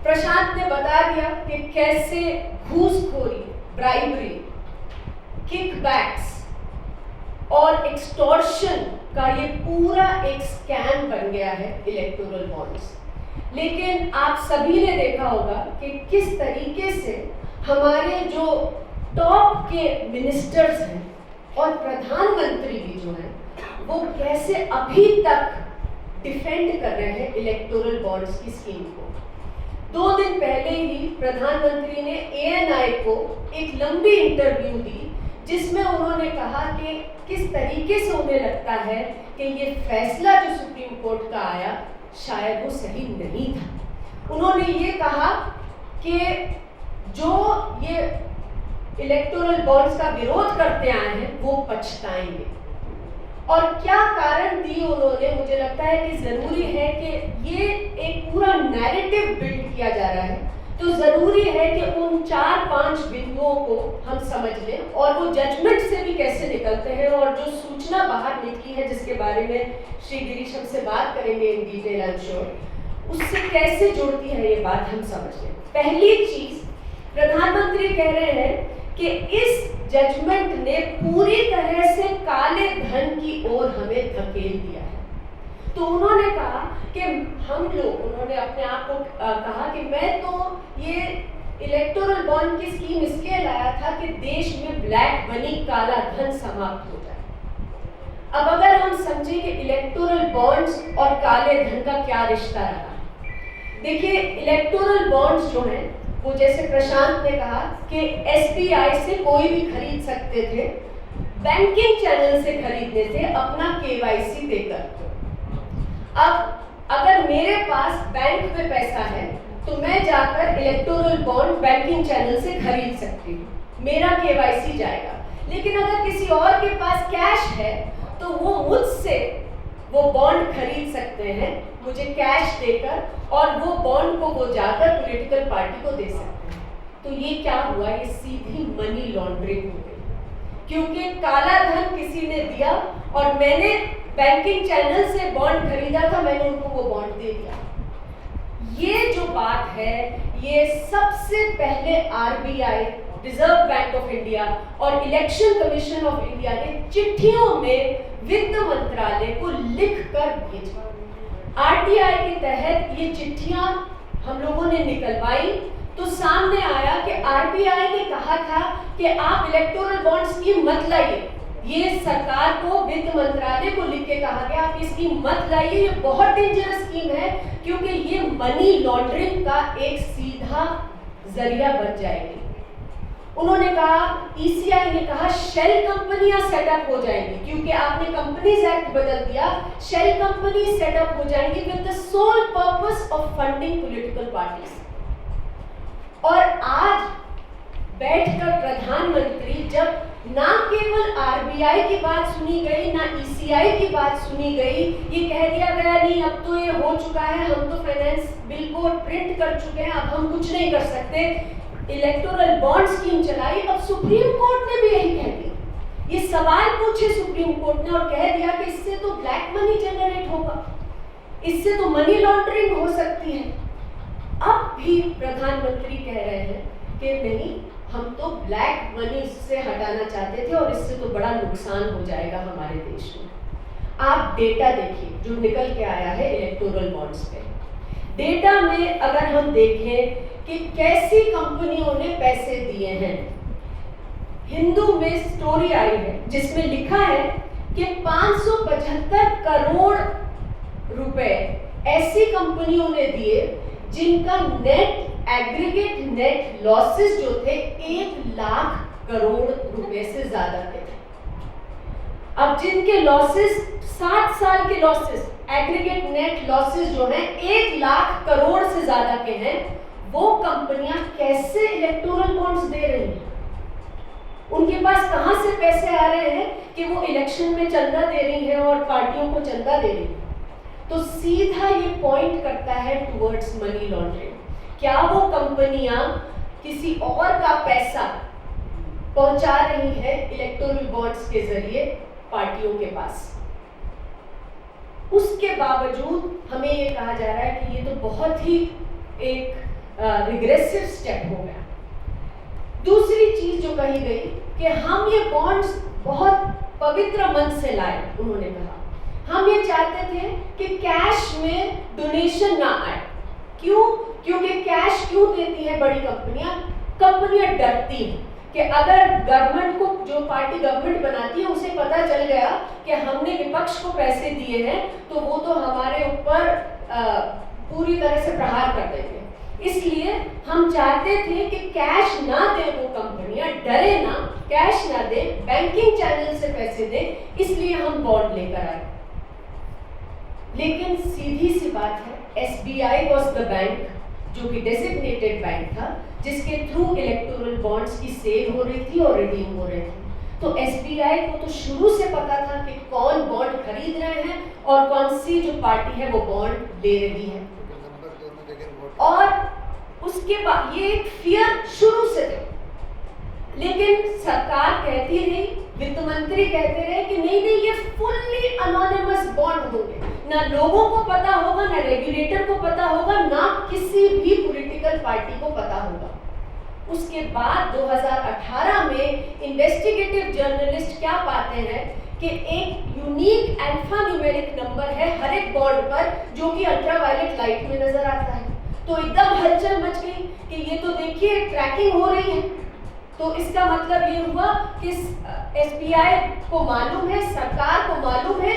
S3: प्रशांत ने बता दिया कि कैसे घूसखोरी, ब्राइबरी, किकबैक्स और एक्सटॉर्शन का ये पूरा एक स्कैम बन गया है इलेक्टोरल बॉन्ड्स। लेकिन आप सभी ने देखा होगा कि किस तरीके से हमारे जो टॉप के मिनिस्टर्स हैं और प्रधानमंत्री भी जो हैं, वो कैसे अभी तक डिफेंड कर रहे हैं इलेक्टोरल बॉन्ड्स की स्कीम को। 2 दिन पहले ही प्रधानमंत्री ने ANI को एक लंबी इंटरव्यू दी जिसमें उन्होंने कहा कि किस तरीके से उन्हें लगता है कि ये फैसला जो सुप्रीम कोर्ट का आया शायद वो सही नहीं था। उन्होंने ये कहा कि जो ये इलेक्टोरल बॉन्ड्स का विरोध करते आए हैं वो पछताएंगे। और क्या कारण दी उन्होंने, मुझे लगता है कि जरूरी है कि ये एक पूरा नैरेटिव बिल्ड किया जा रहा है, तो जरूरी है कि उन 4-5 बिंदुओं को हम समझ लें और वो जजमेंट से भी कैसे निकलते हैं और जो सूचना बाहर निकली है जिसके बारे में श्री गिरीश हमसे बात करेंगे in detail, I am sure, उससे कैसे जुड़ती है ये बात हम समझ लें। पहली चीज, प्रधानमंत्री कह रहे हैं कि इस जजमेंट ने पूरी तरह से काले धन की ओर हमें धकेल दिया है। तो उन्होंने कहा कि उन्होंने अपने आप को कहा कि मैं तो ये इलेक्टोरल बॉन्ड की स्कीम इसलिए लाया था कि देश में ब्लैक मनी, काला धन समाप्त हो जाए। अब अगर हम समझें कि इलेक्टोरल बॉन्ड्स और काले धन का क्या रिश्ता रहा, देखिए इलेक्टोरल बॉन्ड्स जो हैं वो जैसे प्रशांत ने कहा कि एसबीआई से कोई भी खरीद सकते थे, बैंकिंग चैनल से खरीदने थे अपना केवाईसी देकर। अब अगर मेरे पास बैंक में पैसा है तो मैं जाकर इलेक्टोरल बॉन्ड बैंकिंग चैनल से खरीद सकती हूँ, मेरा केवाईसी जाएगा। लेकिन अगर किसी और के पास कैश है तो वो मुझसे वो बॉन्ड खरीद सकते हैं मुझे कैश देकर, और वो बॉन्ड को वो जाकर पॉलिटिकल पार्टी को दे सकते हैं। तो ये क्या हुआ, ये सीधी मनी लॉन्ड्रिंग हो गई, क्योंकि काला धन किसी ने दिया और मैंने बैंकिंग चैनल से बॉन्ड खरीदा था, मैंने उनको वो बॉन्ड दे दिया। ये जो बात है ये सबसे पहले RBI, reserve bank of India और इलेक्शन कमीशन ऑफ इंडिया ने चिट्ठियों में वित्त मंत्रालय को लिखकर भेजा। आरटीआई के तहत ये चिट्ठियां हम लोगों ने निकलवाई तो सामने आया कि आरबीआई ने कहा था कि आप इलेक्टोरल बॉन्ड स्कीम मत लाइए। ये सरकार को, वित्त मंत्रालय को लिख के कहा गया आप ये स्कीम मत लाइए, ये बहुत डेंजरस स्कीम है क्योंकि ये मनी लॉन्ड्रिंग का एक सीधा जरिया बन जाएगी। उन्होंने कहा, ईसीआई ने कहा शेल कंपनियां सेटअप हो जाएंगी क्योंकि आपने कंपनीज एक्ट बदल दिया, शेल कंपनी सेटअप हो जाएंगी with the sole purpose of funding political parties. और आज बैठकर प्रधानमंत्री जब ना केवल आरबीआई की बात सुनी गई, ना ईसीआई की बात सुनी गई, ये कह दिया गया नहीं अब तो ये हो चुका है, हम तो फाइनेंस बिल को प्रिंट कर चुके हैं, अब हम कुछ नहीं कर सकते, इलेक्टोरल बॉन्ड स्कीम चलाई। अब सुप्रीम कोर्ट ने भी यही कह दिया, ये सवाल पूछे सुप्रीम कोर्ट ने और कह दिया कि इससे तो ब्लैक मनी जनरेट होगा, इससे तो मनी लॉन्ड्रिंग हो सकती है। अब भी प्रधानमंत्री कह रहे हैं कि नहीं, हम तो ब्लैक मनी से हटाना चाहते थे और इससे तो बड़ा नुकसान हो जाएगा हमारे देश में। आप डेटा देखिए जो निकल के आया है इलेक्टोरल बॉन्ड्स पे। डेटा में अगर हम देखें कि कैसी कंपनियों ने पैसे दिए हैं, हिंदू में स्टोरी आई है जिसमें लिखा है कि 575 करोड़ रुपए ऐसी कंपनियों ने दिए जिनका नेट एग्रीगेट नेट लॉसेस जो थे 1 लाख करोड़ रुपए से ज्यादा थे। अब जिनके लॉसेस 60 साल के लॉसेस, एग्रीगेट नेट लॉसेस जो हैं 1 लाख करोड़ से ज्यादा के हैं, वो कंपनियां कैसे इलेक्टोरल बॉन्ड्स दे रही हैं? उनके पास कहां से पैसे आ रहे हैं कि वो इलेक्शन में चंदा दे रही हैं और पार्टियों को चंदा दे रही हैं? तो सीधा ये पॉइंट करता है टुवर्ड्स मनी लॉन्ड्रिंग। क्या वो कंपनियां किसी और का पैसा पहुंचा रही है इलेक्टोरल बॉन्ड्स के जरिए पार्टियों के पास? उसके बावजूद हमें ये कहा जा रहा है कि ये तो बहुत ही एक रिग्रेसिव स्टेप हो गया। दूसरी चीज जो कही गई कि हम ये बॉन्ड्स बहुत पवित्र मन से लाए, उन्होंने कहा हम ये चाहते थे कि कैश में डोनेशन ना आए। क्यों? क्योंकि कैश क्यों देती है बड़ी कंपनियां? कंपनियां डरती हैं कि अगर गवर्नमेंट को, जो पार्टी गवर्नमेंट बनाती है, उसे पता चल गया कि हमने विपक्ष को पैसे दिए हैं तो वो तो हमारे ऊपर पूरी तरह से प्रहार कर देंगे। इसलिए हम चाहते थे कि कैश ना दे वो कंपनियां, डरे ना, कैश ना दे, बैंकिंग चैनल से पैसे दे, इसलिए हम बॉन्ड लेकर आए। लेकिन सीधी सी बात है, एसबीआई वाज द बैंक जो कि डेजिग्नेटेड बैंक था जिसके थ्रू इलेक्टोरल बॉन्ड्स की सेल हो रही थी और रिडीम हो रहे थे। तो एसबीआई को तो शुरू से पता था कि कौन बॉन्ड खरीद रहे हैं और कौन सी जो पार्टी है वो बॉन्ड ले रही है। और उसके बाद ये एक फियर शुरू से था, लेकिन सरकार कहती रही, वित्त मंत्री कहते रहे कि नहीं नहीं ये फुल्ली अनोनिमस बॉन्ड होंगे, ना लोगों को पता होगा, ना रेगुलेटर को पता होगा, ना किसी भी पॉलिटिकल पार्टी को पता होगा। उसके बाद 2018 में इन्वेस्टिगेटिव जर्नलिस्ट क्या पाते हैं कि एक यूनिक अल्फा न्यूमेरिक नंबर है हर एक बॉन्ड पर जो कि अल्ट्रावायलेट लाइट में नजर आता है। तो एकदम हलचल मच गई कि ये तो देखिए ट्रैकिंग हो रही है। तो इसका मतलब ये हुआ कि एसबीआई को मालूम है, सरकार को मालूम है,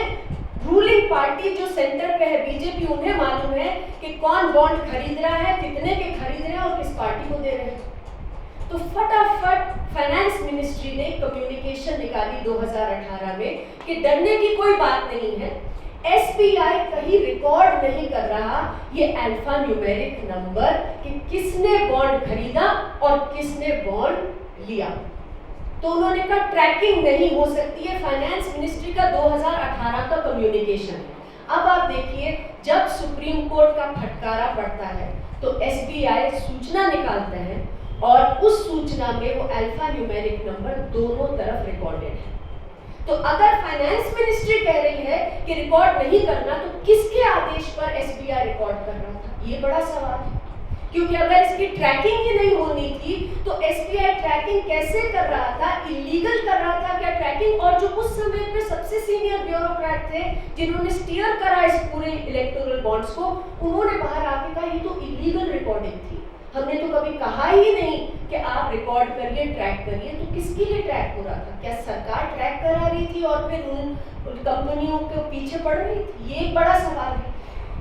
S3: रूलिंग पार्टी जो सेंटर पे है बीजेपी, उन्हें मालूम है कि कौन बॉन्ड खरीद रहा है, कितने के खरीद रहे हैं और किस पार्टी को दे रहे हैं। तो फटाफट फाइनेंस मिनिस्ट्री ने कम्युनिकेशन निकाली 2018 में कि डरने की कोई बात नहीं है, एसबीआई कहीं रिकॉर्ड नहीं कर रहा ये अल्फा न्यूमेरिक नंबर कि किसने बॉन्ड खरीदा और किसने बॉन्ड लिया। तो उन्होंने कहा ट्रैकिंग नहीं हो सकती है, फाइनेंस मिनिस्ट्री का 2018 का कम्युनिकेशन है। अब आप देखिए, जब सुप्रीम कोर्ट का फटकारा पड़ता है तो एसबीआई सूचना निकालता है और उस सूचना में वो अल्फा न्यूमेरिक नंबर दोनों तरफ रिकॉर्डेड है। तो अगर फाइनेंस मिनिस्ट्री कह रही है कि रिकॉर्ड नहीं करना, तो किसके आदेश पर एसबीआई रिकॉर्ड कर रहा था, ये बड़ा सवाल है। क्योंकि अगर इसकी ट्रैकिंग ही नहीं होनी थी तो एसबीआई ट्रैकिंग कैसे कर रहा था, इलीगल कर रहा था क्या ट्रैकिंग? और जो उस समय पे सबसे सीनियर ब्यूरोक्रेट थे जिन्होंने स्टीयर करा इस पूरे इलेक्टोरल बॉन्ड्स को, उन्होंने बाहर आके कहा ये तो इलीगल रिकॉर्डिंग थी, हमने तो कभी कहा ही नहीं कि आप रिकॉर्ड करिए, ट्रैक करिए। तो किसके लिए ट्रैक हो रहा था? क्या सरकार ट्रैक करा रही थी और फिर उन कंपनियों के पीछे पड़ रही थी? ये एक बड़ा सवाल है।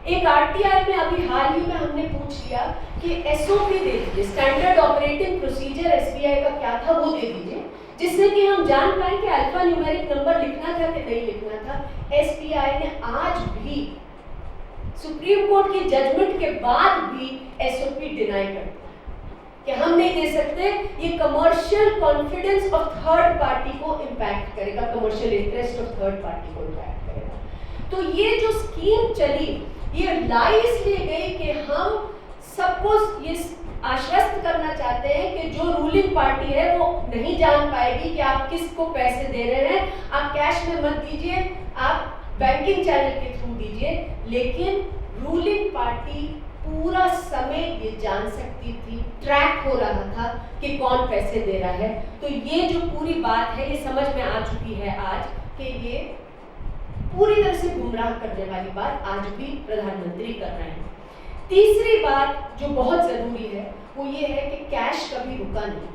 S3: एक आरटीआई में अभी हाल ही में हमने पूछ लिया कि एसओपी दे दीजिए, स्टैंडर्ड ऑपरेटिंग प्रोसीजर एसबीआई का क्या था वो दे दीजिए, जिससे कि हम जान पाए कि अल्फा न्यूमेरिक नंबर लिखना था कि नहीं लिखना था। एसबीआई ने आज भी सुप्रीम कोर्ट की जजमेंट के बाद भी एसओपी डिनाई करता है कि हम नहीं दे सकते, ये commercial confidence of third party को इंपैक्ट करेगा, commercial interest of third party को इंपैक्ट करेगा। तो ये जो स्कीम चली, ये लाई इसलिए गई कि हम सबको ये आश्वस्त करना चाहते हैं कि जो रूलिंग पार्टी है वो नहीं जान पाएगी कि आप किसको पैसे दे रहे हैं। आप कैश में मत दीजिए, आप बैंकिंग चैनल के थ्रू दीजिए, लेकिन रूलिंग पार्टी पूरा समय ये जान सकती थी, ट्रैक हो रहा था कि कौन पैसे दे रहा है। तो ये जो पूरी बात है ये समझ में आ चुकी है आज कि ये पूरी तरह से गुमराह करने वाली बात आज भी प्रधानमंत्री कर रहे हैं। तीसरी बात जो बहुत जरूरी है वो ये है कि कैश कभी रुका नहीं।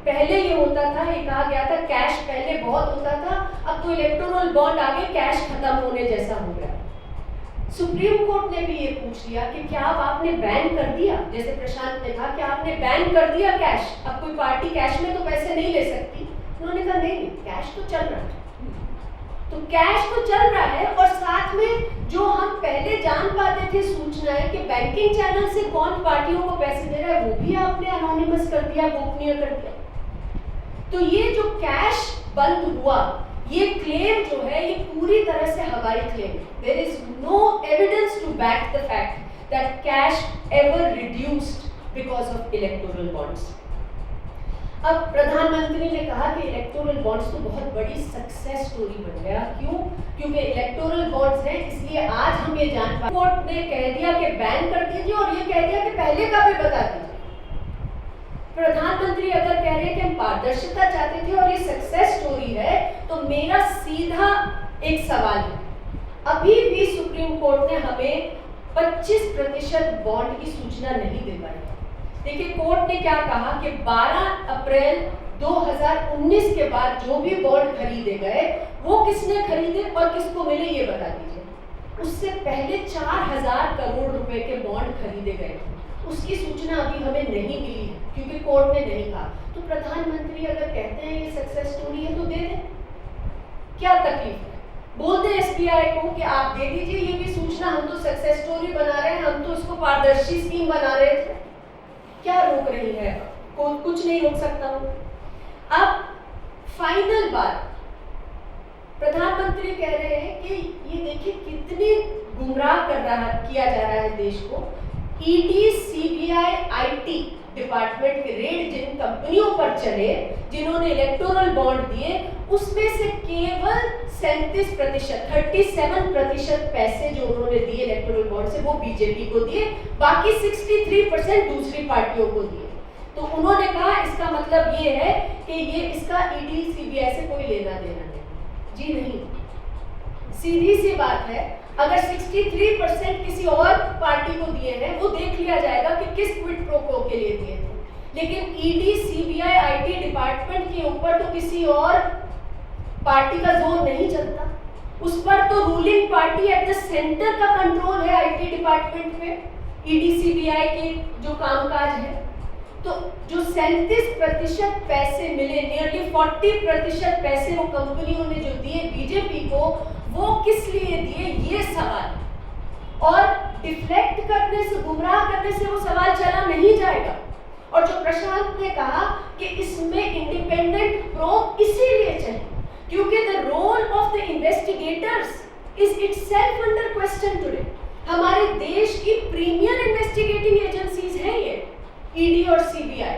S3: पहले ये होता था, ये कहा गया था कैश पहले बहुत होता था, अब तो इलेक्टोरल बॉन्ड आगे कैश खत्म होने जैसा हो गया। सुप्रीम कोर्ट ने भी ये पूछ लिया कि क्या अब आपने बैन कर दिया, जैसे प्रशांत ने कहा कि आपने बैन कर दिया कैश, अब कोई पार्टी कैश में तो पैसे नहीं ले सकती। उन्होंने कहा नहीं, कैश तो चल रहा है। तो कैश तो चल रहा है और साथ में जो हम पहले जान पाते थे सूचनाएं कि बैंकिंग चैनल से कौन पार्टियों को पैसे दे रहा है, वो भी आपने अनोनिमस कर दिया, गोपनीय कर दिया। तो ये जो कैश बंद हुआ, ये क्लेम जो है ये पूरी तरह से हवाई क्लेम है। There is no evidence to back the fact that cash ever reduced because of electoral bonds. अब प्रधानमंत्री ने कहा कि इलेक्टोरल बॉन्ड्स तो बहुत बड़ी सक्सेस स्टोरी बन गया। क्यों? क्योंकि इलेक्टोरल बॉन्ड्स हैं, इसलिए आज हम ये जान पाए। कोर्ट ने कह दिया कि बैन कर दीजिए और ये कह दिया कि पहले का भी बता दीजिए। प्रधानमंत्री अगर कह रहे हैं कि हम पारदर्शिता चाहते थे और ये सक्सेस स्टोरी है, तो मेरा सीधा एक सवाल है, अभी भी सुप्रीम कोर्ट ने हमें 25% बॉन्ड की सूचना नहीं दे पाई। देखिए कोर्ट ने क्या कहा कि 12 अप्रैल 2019 के बाद जो भी बॉन्ड खरीदे गए वो किसने खरीदे और किसको मिले ये बता दीजिए। उससे पहले 4000 करोड़ रुपए के बॉन्ड खरीदे गए थे, उसकी सूचना अभी हमें नहीं मिली है क्योंकि कोर्ट ने नहीं कहा। तो प्रधानमंत्री अगर कहते हैं ये सक्सेस स्टोरी है तो दे दें, क्या तकलीफ है? बोल दें एसबीआई को कि आप दे दीजिए ये भी सूचना, हम तो सक्सेस स्टोरी बना रहे हैं, हम तो इसको पारदर्शी स्कीम बना रहे थे। क्या रोक रही है? कुछ नहीं रोक सकता हूं। अब फाइनल बात, प्रधानमंत्री कह रहे हैं कि ये देखिए कितनी गुमराह किया जा रहा है देश को। ईडी, सीबीआई, आईटी डिपार्टमेंट के रेड जिन कंपनियों पर चले जिन्होंने इलेक्टोरल बॉन्ड दिए, उसमें से केवल 37% पैसे जो उन्होंने दिए इलेक्टोरल बॉन्ड से वो बीजेपी को दिए, बाकी 63% दूसरी पार्टियों को दिए। तो उन्होंने कहा इसका मतलब ये है कि ये इसका ईडी सीबीआई से कोई लेना देना नहीं। जी नहीं, सीधी सी बात है, अगर 63% किसी और पार्टी को दिए हैं वो देख लिया जाएगा कि किस क्विड प्रो क्वो के लिए दिए थे, लेकिन ईडी सीबीआई आईटी डिपार्टमेंट के ऊपर तो किसी और पार्टी का जोर नहीं चलता। उस पर तो ruling party at the centre का कंट्रोल है आईटी डिपार्टमेंट में, ईडी सीबीआई के जो कामकाज है। तो जो 37% पैसे मिले, नियरली 40% पैसे वो कंपनियों ने जो दिए बीजेपी को, वो किस लिए दिए ये सवाल। और डिफ्लेक्ट करने से, गुमराह करने से वो सवाल चला नहीं जाएगा। और जो प्रशांत ने कहा कि इसमें इंडिपेंडेंट प्रोब इसीलिए चाहिए क्योंकि the role of the investigators is itself under question today. हमारे देश की प्रीमियर इन्वेस्टिगेटिंग एजेंसीज हैं ये ईडी और सीबीआई।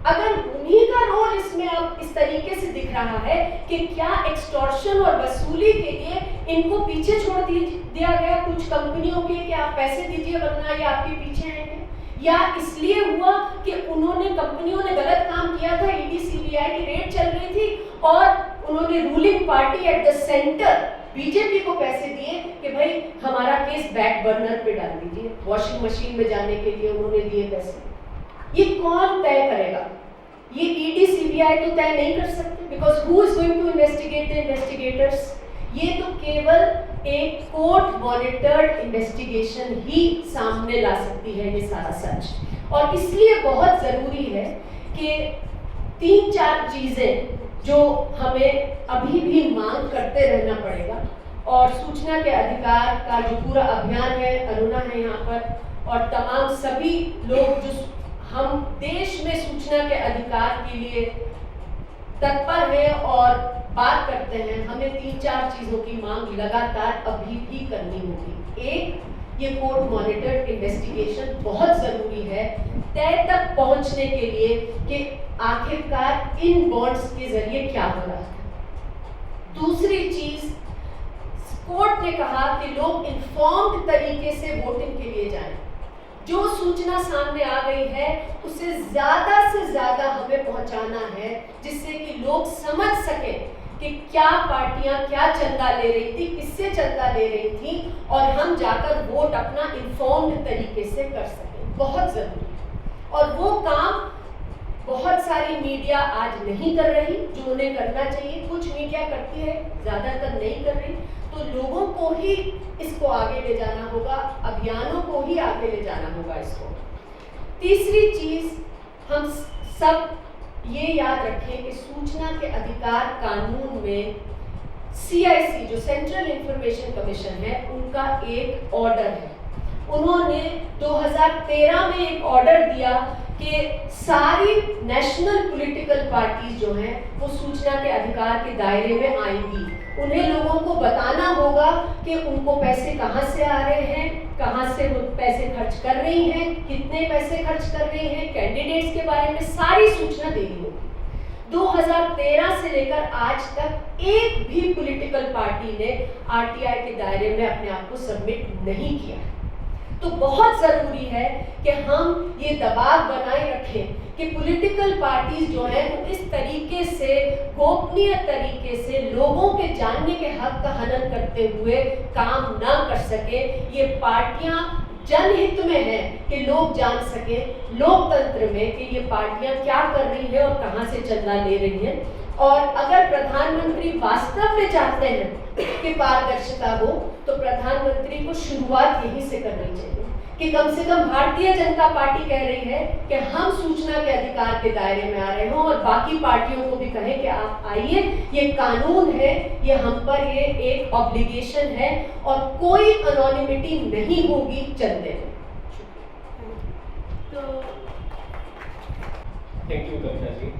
S3: अगर उन्हीं का रोल इसमें अब इस तरीके से दिख रहा है कि क्या एक्सटॉर्शन और वसूली के लिए इनको पीछे छोड़ दिया गया कुछ कंपनियों के कि आप पैसे दीजिए वरना ये आपके पीछे आएंगे, या इसलिए हुआ कि उन्होंने कंपनियों ने गलत काम किया था, ईडी सीबीआई की रेड चल रही थी और उन्होंने ruling party at the centre BJP को पैसे दिए कि भाई हमारा केस बैक बर्नर पे डाल दीजिए, वॉशिंग मशीन में जाने के लिए उन्होंने दिए पैसे। ये कौन तय करेगा? ये ईडी सीबीआई तो तय नहीं कर सकते, because who is going to investigate the investigators? ये तो केवल एक कोर्ट मॉनिटर्ड इन्वेस्टिगेशन ही सामने ला सकती है ये सारा सच। और इसलिए बहुत जरूरी है कि 3-4 चीजें जो हमें अभी भी मांग करते रहना पड़ेगा, और सूचना के अधिकार का जो पूरा अभियान है, अरुणा है यहाँ पर और तमाम सभी लोग जो हम देश में सूचना के अधिकार के लिए तत्पर हैं और बात करते हैं, हमें 3-4 चीजों की मांग लगातार अभी भी करनी होगी। एक, ये कोर्ट मॉनिटर्ड इन्वेस्टिगेशन बहुत जरूरी है तय तक पहुंचने के लिए कि आखिरकार इन बॉन्ड्स के जरिए क्या हो रहा है। दूसरी चीज, कोर्ट ने कहा कि लोग इन्फॉर्म्ड तरीके से वोटिंग के लिए जाएं। जो सूचना सामने आ गई है उसे ज्यादा से ज्यादा हमें पहुंचाना है, जिससे कि लोग समझ सकें कि क्या पार्टियां क्या चंदा ले रही थी, किससे चंदा ले रही थी, और हम जाकर वोट अपना इन्फॉर्म्ड तरीके से कर सकें। बहुत जरूरी है। और वो काम बहुत सारी मीडिया आज नहीं कर रही जो उन्हें करना चाहिए। कुछ मीडिया करती है, ज्यादातर नहीं कर रही। तो लोगों को ही इसको आगे ले जाना होगा, अभियानों को ही आगे ले जाना होगा इसको। तीसरी चीज, हम सब ये याद रखें कि सूचना के अधिकार कानून में CIC जो सेंट्रल इंफॉर्मेशन कमीशन है, उनका एक ऑर्डर है। उन्होंने 2013 में एक ऑर्डर दिया कि सारी नेशनल पॉलिटिकल पार्टीज जो हैं वो सूचना के अधिकार के दायरे में आएंगी। उन्हें लोगों को बताना होगा कि उनको पैसे कहाँ से आ रहे हैं, कहाँ से वो पैसे खर्च कर रही हैं, कितने पैसे खर्च कर रही हैं, कैंडिडेट्स के बारे में सारी सूचना देनी होगी। 2013 से लेकर आज तक एक भी पॉलिटिकल पार्टी ने RTI के दायरे में अपने आप को सबमिट नहीं किया है। तो बहुत जरूरी है कि हम ये दबाव बनाए रखें कि पॉलिटिकल पार्टीज जो है वो इस तरीके से गोपनीय तरीके से लोगों के जानने के हक का हनन करते हुए काम ना कर सके। ये पार्टियां जनहित में है कि लोग जान सके लोकतंत्र में कि ये पार्टियां क्या कर रही है और कहां से चंदा ले रही हैं। और अगर प्रधानमंत्री वास्तव में चाहते हैं कि पारदर्शिता हो तो प्रधानमंत्री को शुरुआत यहीं से करनी चाहिए कि कम से कम भारतीय जनता पार्टी कह रही है कि हम सूचना के अधिकार के दायरे में आ रहे हों और बाकी पार्टियों को भी कहें कि आप आइए, ये कानून है, ये हम पर ये एक ऑब्लिगेशन है और कोई अनोनिमिटी नहीं होगी चंदे में।
S4: Thank you Kavita ji.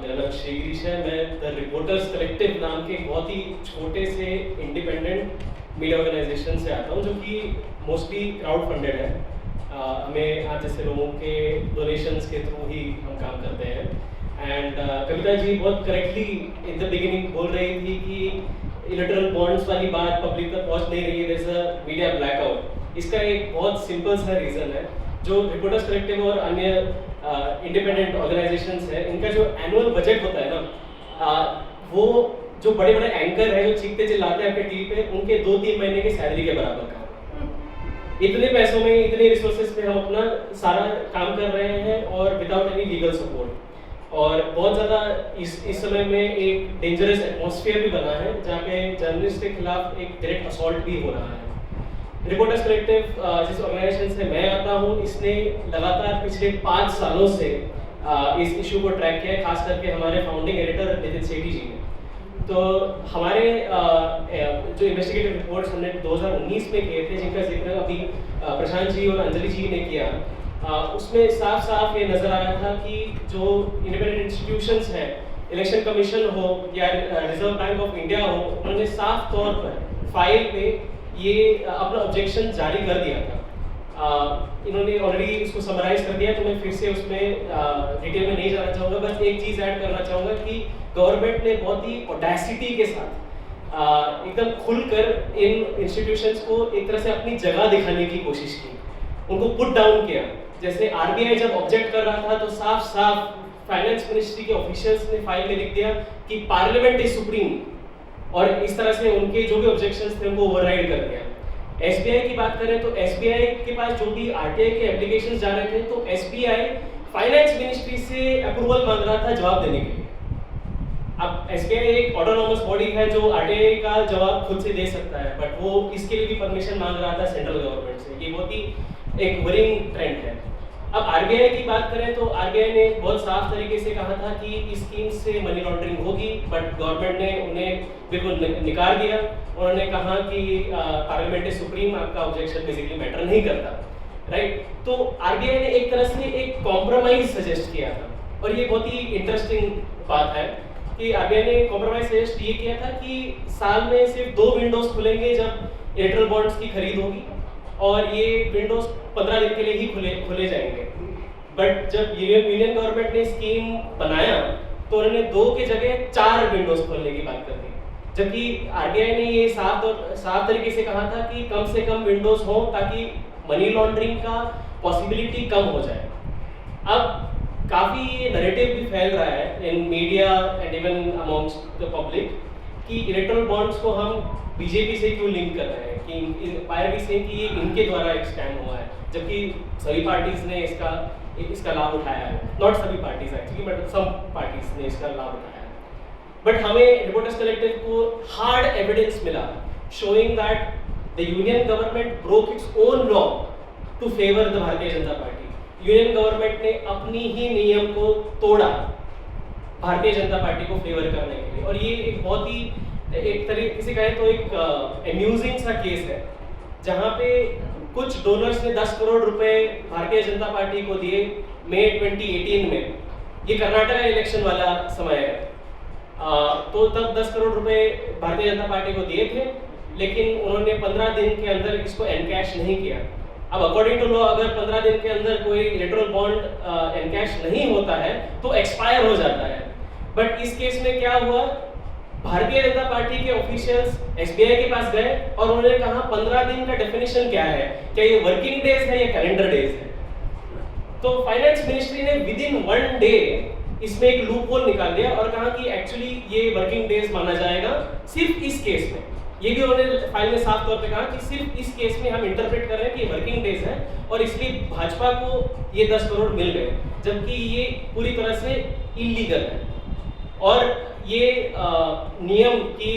S4: मेरा नाम श्री गिरीश है। मैं द रिपोर्टर्स कलेक्टिव नाम के एक बहुत ही छोटे से इंडिपेंडेंट मीडिया ऑर्गेनाइजेशन से आता हूँ जो कि मोस्टली क्राउड फंडेड है। हमें आज जैसे लोगों के डोनेशंस के थ्रू ही हम काम करते हैं। एंड कविता जी बहुत करेक्टली इन द बिगिनिंग बोल रही थी कि इलेक्टोरल बॉन्ड्स वाली बात पब्लिक तक पहुँच नहीं रही है, there is a media blackout. इसका एक बहुत सिंपल सा रीज़न है। जो रिपोर्टर्स कलेक्टिव और अन्य इंडिपेंडेंट ऑर्गेनाइजेशंस है, इनका जो एनुअल बजट होता है ना, वो जो बड़े बड़े एंकर है जो चीखते चिल्लाते हैं अपने टीवी पे, उनके 2-3 महीने की सैलरी के बराबर का। इतने पैसों में, इतने रिसोर्सेज पे हम अपना सारा काम कर रहे हैं और विदाउट एनी लीगल सपोर्ट। और बहुत ज़्यादा इस समय में एक डेंजरस एटमॉस्फेयर भी बना है जहाँ पे जर्नलिस्ट के खिलाफ एक डायरेक्ट असॉल्ट भी हो रहा है। रिपोर्टर्स कलेक्टिव जिस ऑर्गेनाइजेशन से मैं आता हूँ, इसने लगातार पिछले 5 सालों से इस इशू को ट्रैक किया है, खास करके हमारे फाउंडिंग एडिटर नितिन सेठी जी ने। तो हमारे जो इन्वेस्टिगेटिव रिपोर्ट्स हमने 2019 में किए थे, जिनका जिक्र अभी प्रशांत जी और अंजलि जी ने किया, उसमें साफ साफ ये नज़र आया था कि जो इंडिपेंडेंट इंस्टीट्यूशंस हैं, इलेक्शन कमीशन हो या रिजर्व बैंक ऑफ इंडिया हो, उन्होंने साफ तौर पर फाइल पे ये अपना ऑब्जेक्शन जारी कर दिया था। इन्होंने ऑलरेडी इसको समराइज कर दिया, तो मैं फिर से उसमें डिटेल में नहीं जाना चाहूँगा। बस एक चीज़ ऐड करना चाहूँगा कि गवर्नमेंट ने बहुत ही ऑडेसिटी के साथ एकदम खुलकर इन इंस्टीट्यूशंस को एक तरह से अपनी जगह दिखाने की कोशिश की, उनको पुट डाउन किया। जैसे आरबीआई जब ऑब्जेक्ट कर रहा था तो साफ साफ फाइनेंस मिनिस्ट्री के ऑफिशियल्स ने फाइल में लिख दिया कि पार्लियामेंट इज सुप्रीम, और इस तरह से उनके जो भी ऑब्जेक्शंस थे उनको ओवरराइड कर दिया। एसबीआई की बात करें तो एसबीआई के पास जो भी आरटीआई के एप्लीकेशंस जा रहे थे, तो एसबीआई फाइनेंस मिनिस्ट्री से अप्रूवल मांग रहा था जवाब देने के लिए। अब एसबीआई एक ऑटोनोमस बॉडी है जो आरटीआई का जवाब खुद से दे सकता है, बट वो इसके लिए भी परमिशन मांग रहा था सेंट्रल गवर्नमेंट से। ये बहुत ही एक वरिंग ट्रेंड है। अब आरबीआई की बात करें तो आरबीआई ने बहुत साफ तरीके से कहा था कि इस स्कीम से मनी लॉन्ड्रिंग होगी, बट गवर्नमेंट ने उन्हें बिल्कुल निकार दिया। उन्होंने कहा कि पार्लियामेंट इज सुप्रीम, आपका ऑब्जेक्शन बेसिकली मैटर नहीं करता, राइट। तो आरबीआई ने एक तरह से एक कॉम्प्रोमाइज सजेस्ट किया था, और ये बहुत ही इंटरेस्टिंग बात है कि आरबीआई ने कॉम्प्रोमाइज सजेस्ट ये किया था कि साल में सिर्फ 2 विंडोज खुलेंगे जब इलेक्ट्रल बॉन्ड्स की खरीद होगी, और ये विंडोज 15 दिन के लिए ही खुले जाएंगे। बट जब यूनियन गवर्नमेंट ने स्कीम बनाया तो उन्होंने 2 की जगह 4 विंडोज खोलने की बात कर दी, जबकि आरबीआई ने ये साफ तरीके से कहा था कि कम से कम विंडोज हो ताकि मनी लॉन्ड्रिंग का पॉसिबिलिटी कम हो जाए। अब काफ़ी नैरेटिव भी फैल रहा है in media and even amongst the public कि इलेक्ट्रल बॉन्ड्स को हम बीजेपी से क्यों लिंक कर रहे हैं, कि बाय भी से कि ये इनके द्वारा एक स्कैम हुआ है, जबकि सभी पार्टीज ने इसका लाभ उठाया है। नॉट सभी parties actually, but some parties ने इसका लाभ उठाया है। बट हमें रिपोर्टर्स कलेक्टिव को हार्ड एविडेंस मिला showing that the union government broke its own law to favour the Bharatiya Janata party. Union government ने अपनी ही नियम को तोड़ा भारतीय जनता पार्टी को फेवर करने के लिए, और ये एक बहुत ही एक तरीके से कहें तो एक अम्यूजिंग सा केस है, जहाँ पे कुछ डोनर्स ने 10 करोड़ रुपए भारतीय जनता पार्टी को दिए मई 2018 में। ये कर्नाटक इलेक्शन वाला समय है, तो तब 10 करोड़ रुपए भारतीय जनता पार्टी को दिए थे, लेकिन उन्होंने 15 दिन के अंदर इसको एनकैश नहीं किया। अब अकॉर्डिंग टू लॉ अगर 15 दिन के अंदर कोई इलेक्टोरल बॉन्ड एनकैश नहीं होता है तो एक्सपायर हो जाता है। बट इस केस में क्या हुआ, भारतीय जनता पार्टी के ऑफिशियल्स एसबीआई के पास गए और उन्होंने कहा 15 दिन का डेफिनेशन क्या है, क्या ये वर्किंग डेज है या कैलेंडर डेज है। तो फाइनेंस मिनिस्ट्री ने विद इन 1 डे इसमें एक लूप होल निकाल दिया और कहा कि एक्चुअली ये वर्किंग डेज माना जाएगा सिर्फ इस केस में। ये भी उन्होंने फाइल में साफ तौर पे कहा कि सिर्फ इस केस में हम इंटरप्रेट कर रहे हैं कि वर्किंग डेज है, और इसलिए भाजपा को ये 10 करोड़ मिल गए, जबकि ये पूरी तरह से इलीगल है। और ये नियम कि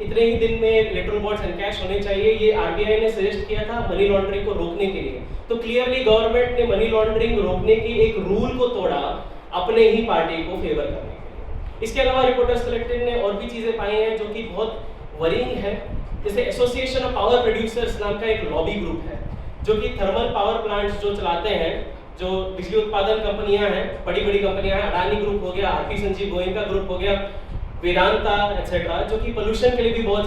S4: इतने ही दिन में इलेक्ट्रल बॉन्ड्स एनकैश होने चाहिए, ये आरबीआई ने सजेस्ट किया था मनी लॉन्ड्रिंग को रोकने के लिए। तो क्लियरली गवर्नमेंट ने मनी लॉन्ड्रिंग रोकने के एक रूल को तोड़ा अपने ही पार्टी को फेवर करने के लिए। इसके अलावा रिपोर्टर्स कलेक्टिव ने और भी चीजें पाई हैं जो कि बहुत वरीइंग है। जैसे एसोसिएशन ऑफ पावर प्रोड्यूसर्स नाम का एक लॉबी ग्रुप है जो कि थर्मल पावर प्लांट्स जो चलाते हैं, जो बिजली उत्पादन कंपनियां हैं, बड़ी बड़ी कंपनियां हैं, अडानी ग्रुप हो गया, आरपी संजीव गोयनका ग्रुप हो गया, वेदांता एक्सेट्रा, जो कि पोल्यूशन के लिए भी बहुत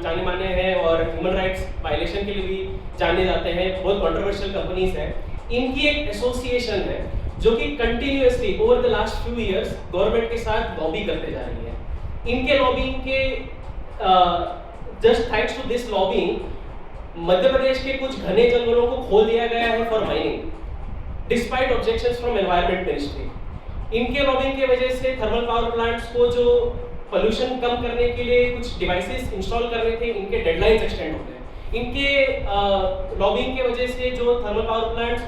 S4: जाने माने हैं और ह्यूमन राइट्स वायलेशन के लिए भी जाने जाते हैं, बहुत कंट्रोवर्शियल कंपनीज हैं। इनकी एक एसोसिएशन है जो कि continuously over the last few years government के साथ लॉबी करते जा रही है। इनके लॉबिंग के just thanks to this lobbying Madhya Pradesh के कुछ घने जंगलों को खोल दिया गया है for mining. Despite objections from environment ministry. इनके लॉबिंग की वजह से थर्मल पावर प्लांट्स को जो पोल्यूशन कम करने के लिए कुछ डिवाइसेस इंस्टॉल करने थे, इनके डेडलाइंस एक्सटेंड हो गए। इनके लॉबिंग की वजह से जो थर्मल पावर प्लांट्स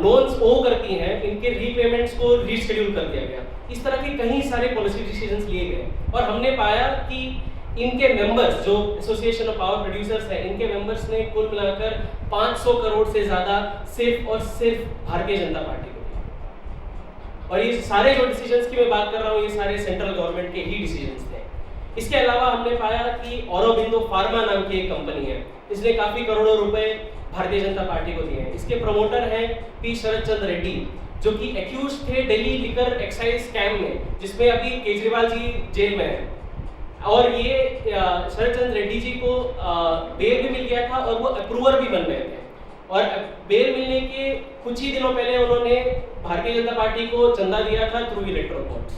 S4: लोन्स ओ करती हैं, इनके रीपेमेंट्स को रीशेड्यूल कर दिया गया। इस तरह के कई सारे पॉलिसी डिसीजंस लिए गए और हमने पाया कि इनके मेंबर्स, जो एसोसिएशन ऑफ पावर प्रोड्यूसर्स हैं, इनके मेंबर्स ने कुल मिलाकर 500 करोड़ से ज़्यादा सिर्फ और सिर्फ भारतीय जनता पार्टी को दिया। और ये सारे जो डिसीजंस की मैं बात कर रहा हूँ, ये सारे सेंट्रल गवर्नमेंट के ही डिसीजंस थे। इसके अलावा हमने पाया कि ऑरोबिंदो फार्मा नाम की एक कंपनी है, इसने काफ़ी करोड़ों रुपए भारतीय जनता पार्टी को दिए हैं। इसके प्रमोटर हैं पी शरद चंद्र रेड्डी, जो कि एक्यूज थे दिल्ली लिकर एक्साइज स्कैम में, जिसमें अभी केजरीवाल जी जेल में हैं। और ये शरद चंद्र रेड्डी जी को बेल भी मिल गया था और वो अप्रूवर भी बन गए थे। और बेल मिलने के कुछ ही दिनों पहले उन्होंने भारतीय जनता पार्टी को चंदा दिया था थ्रू इलेक्टोरल बॉन्ड्स।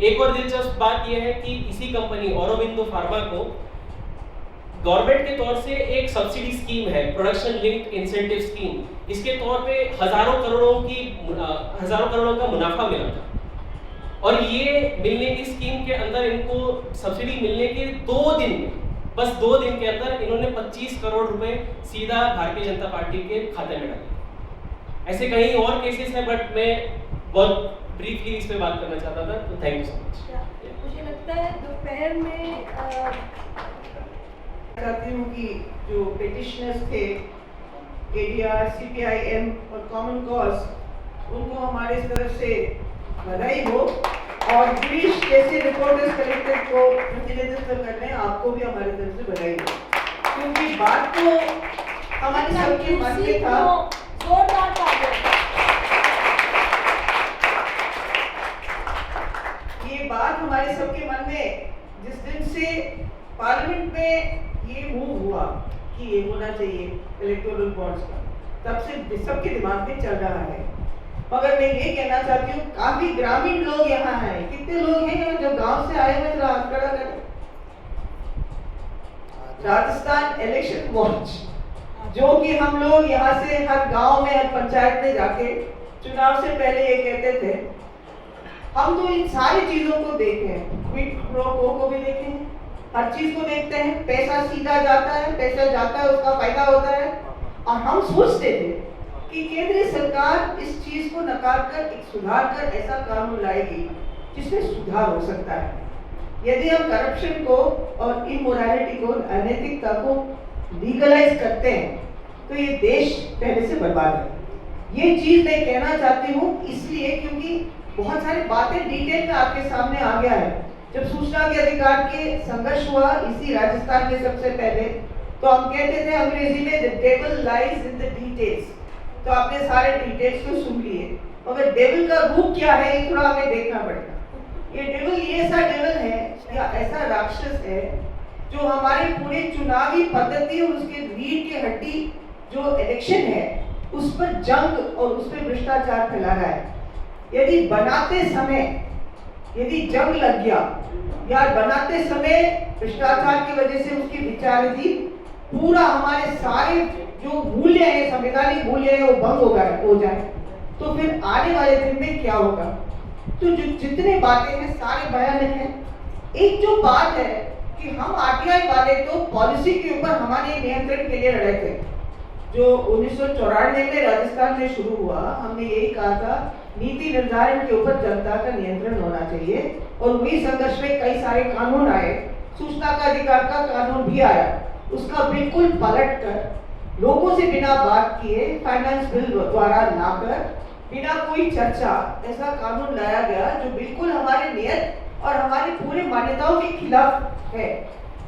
S4: एक और दिलचस्प बात यह है कि इसी कंपनी ऑरोबिंदो फार्मा को गवर्नमेंट के तौर से एक सब्सिडी स्कीम है, प्रोडक्शन लिंक्ड इंसेंटिव स्कीम, इसके तौर पे हजारों करोड़ों का मुनाफा मिला था। और ये मिलने की स्कीम के अंदर इनको सब्सिडी मिलने के 2 दिन में, बस 2 दिन के अंदर इन्होंने 25 करोड़ रुपए सीधा भारतीय जनता पार्टी के खाते में डाले। ऐसे कई और केसेस हैं, बट मैं बहुत ब्रीफली इस पे बात करना चाहता था। तो थैंक यू सो मच।
S5: मुझे लगता है दोपहर में
S6: चाहती हूँ कि जो पिटिशनर्स थे केडीआर, सीपीआईएम और कॉमन कॉज, उनको हमारे तरफ से बधाई हो। और गिरीश जैसे रिपोर्टर्स कलेक्टर को प्रतिनिधित्व कर रहे हैं, आपको भी हमारे तरफ से बधाई हो, क्योंकि बात तो हमारे सबके मन में था।
S5: जोरदार तालियां।
S6: ये बात हमारे सबके मन में जिस दिन से पार्लियामेंट में ये मूव हुआ कि ये होना चाहिए इलेक्टोरल बॉन्ड्स का, तब से सबके दिमाग में चल रहा है। मगर मैं ये कहना चाहती हूँ, काफी ग्रामीण लोग यहाँ हैं। कितने लोग हैं यहाँ जो गांव से आए हुए? जरा हाथ खड़ा करें। राजस्थान इलेक्शन वॉच, जो कि हम लोग यहाँ से हर गांव में, हर पंचायत में जाके चुनाव से पहले ये कहते थे, हम तो इन सारी चीजों को देखे हैं, क्विड प्रो को भी देखे हैं, हर चीज को देखते हैं। पैसा सीधा जाता है, पैसा जाता है, उसका फायदा होता है। और हम सोचते थे कि केंद्रीय सरकार इस चीज को नकार कर, एक सुधार कर ऐसा कानून लाएगी जिसमें सुधार हो सकता है। यदि हम करप्शन को और इमोरालिटी को, अनैतिकता को लीगलाइज करते हैं तो ये देश पहले से बर्बाद है। ये चीज मैं कहना चाहती हूँ इसलिए क्योंकि बहुत सारी बातें डिटेल में आपके सामने आ गया है। जब सूचना के अधिकार के संघर्ष हुआ इसी राजस्थान में सबसे पहले, तो हम कहते थे अंग्रेजी में the devil lies in the details. तो आपने सारे डिटेल्स को सुन लिए, मगर डेविल का रूप क्या है ये थोड़ा हमें देखना पड़ेगा। ये डेविल ये ऐसा डेविल है या ऐसा राक्षस है जो हमारे पूरे चुनावी पद्धति और उसके रीढ़ की हड्डी जो इलेक्शन है उस पर जंग और उस पर भ्रष्टाचार फैला रहा है। यदि बनाते समय यदि जंग लग गया या बनाते समय भ्रष्टाचार की वजह से उसकी विचारधि पूरा हमारे सारे जो मूल्य है, संवैधानिक मूल्य है, वो भंग हो जाए, तो फिर आने वाले दिन में क्या होगा? तो जो जितने बातें हैं सारे भयानक हैं। एक जो बात है कि हम आरटीआई वाले तो पॉलिसी के ऊपर हमारे नियंत्रण के लिए लड़े थे। जो 1994 में राजस्थान में शुरू हुआ, हमने यही कहा था नीति निर्धारण के ऊपर जनता का नियंत्रण होना चाहिए। और वही संघर्ष में कई सारे कानून आए, सूचना का अधिकार का कानून भी आया, उसका बिल्कुल पलट कर लोगों से बिना बात किए फाइनेंस बिल द्वारा लाकर बिना कोई चर्चा ऐसा कानून लाया गया जो बिल्कुल हमारे नियत और हमारे पूरे मान्यताओं के खिलाफ है।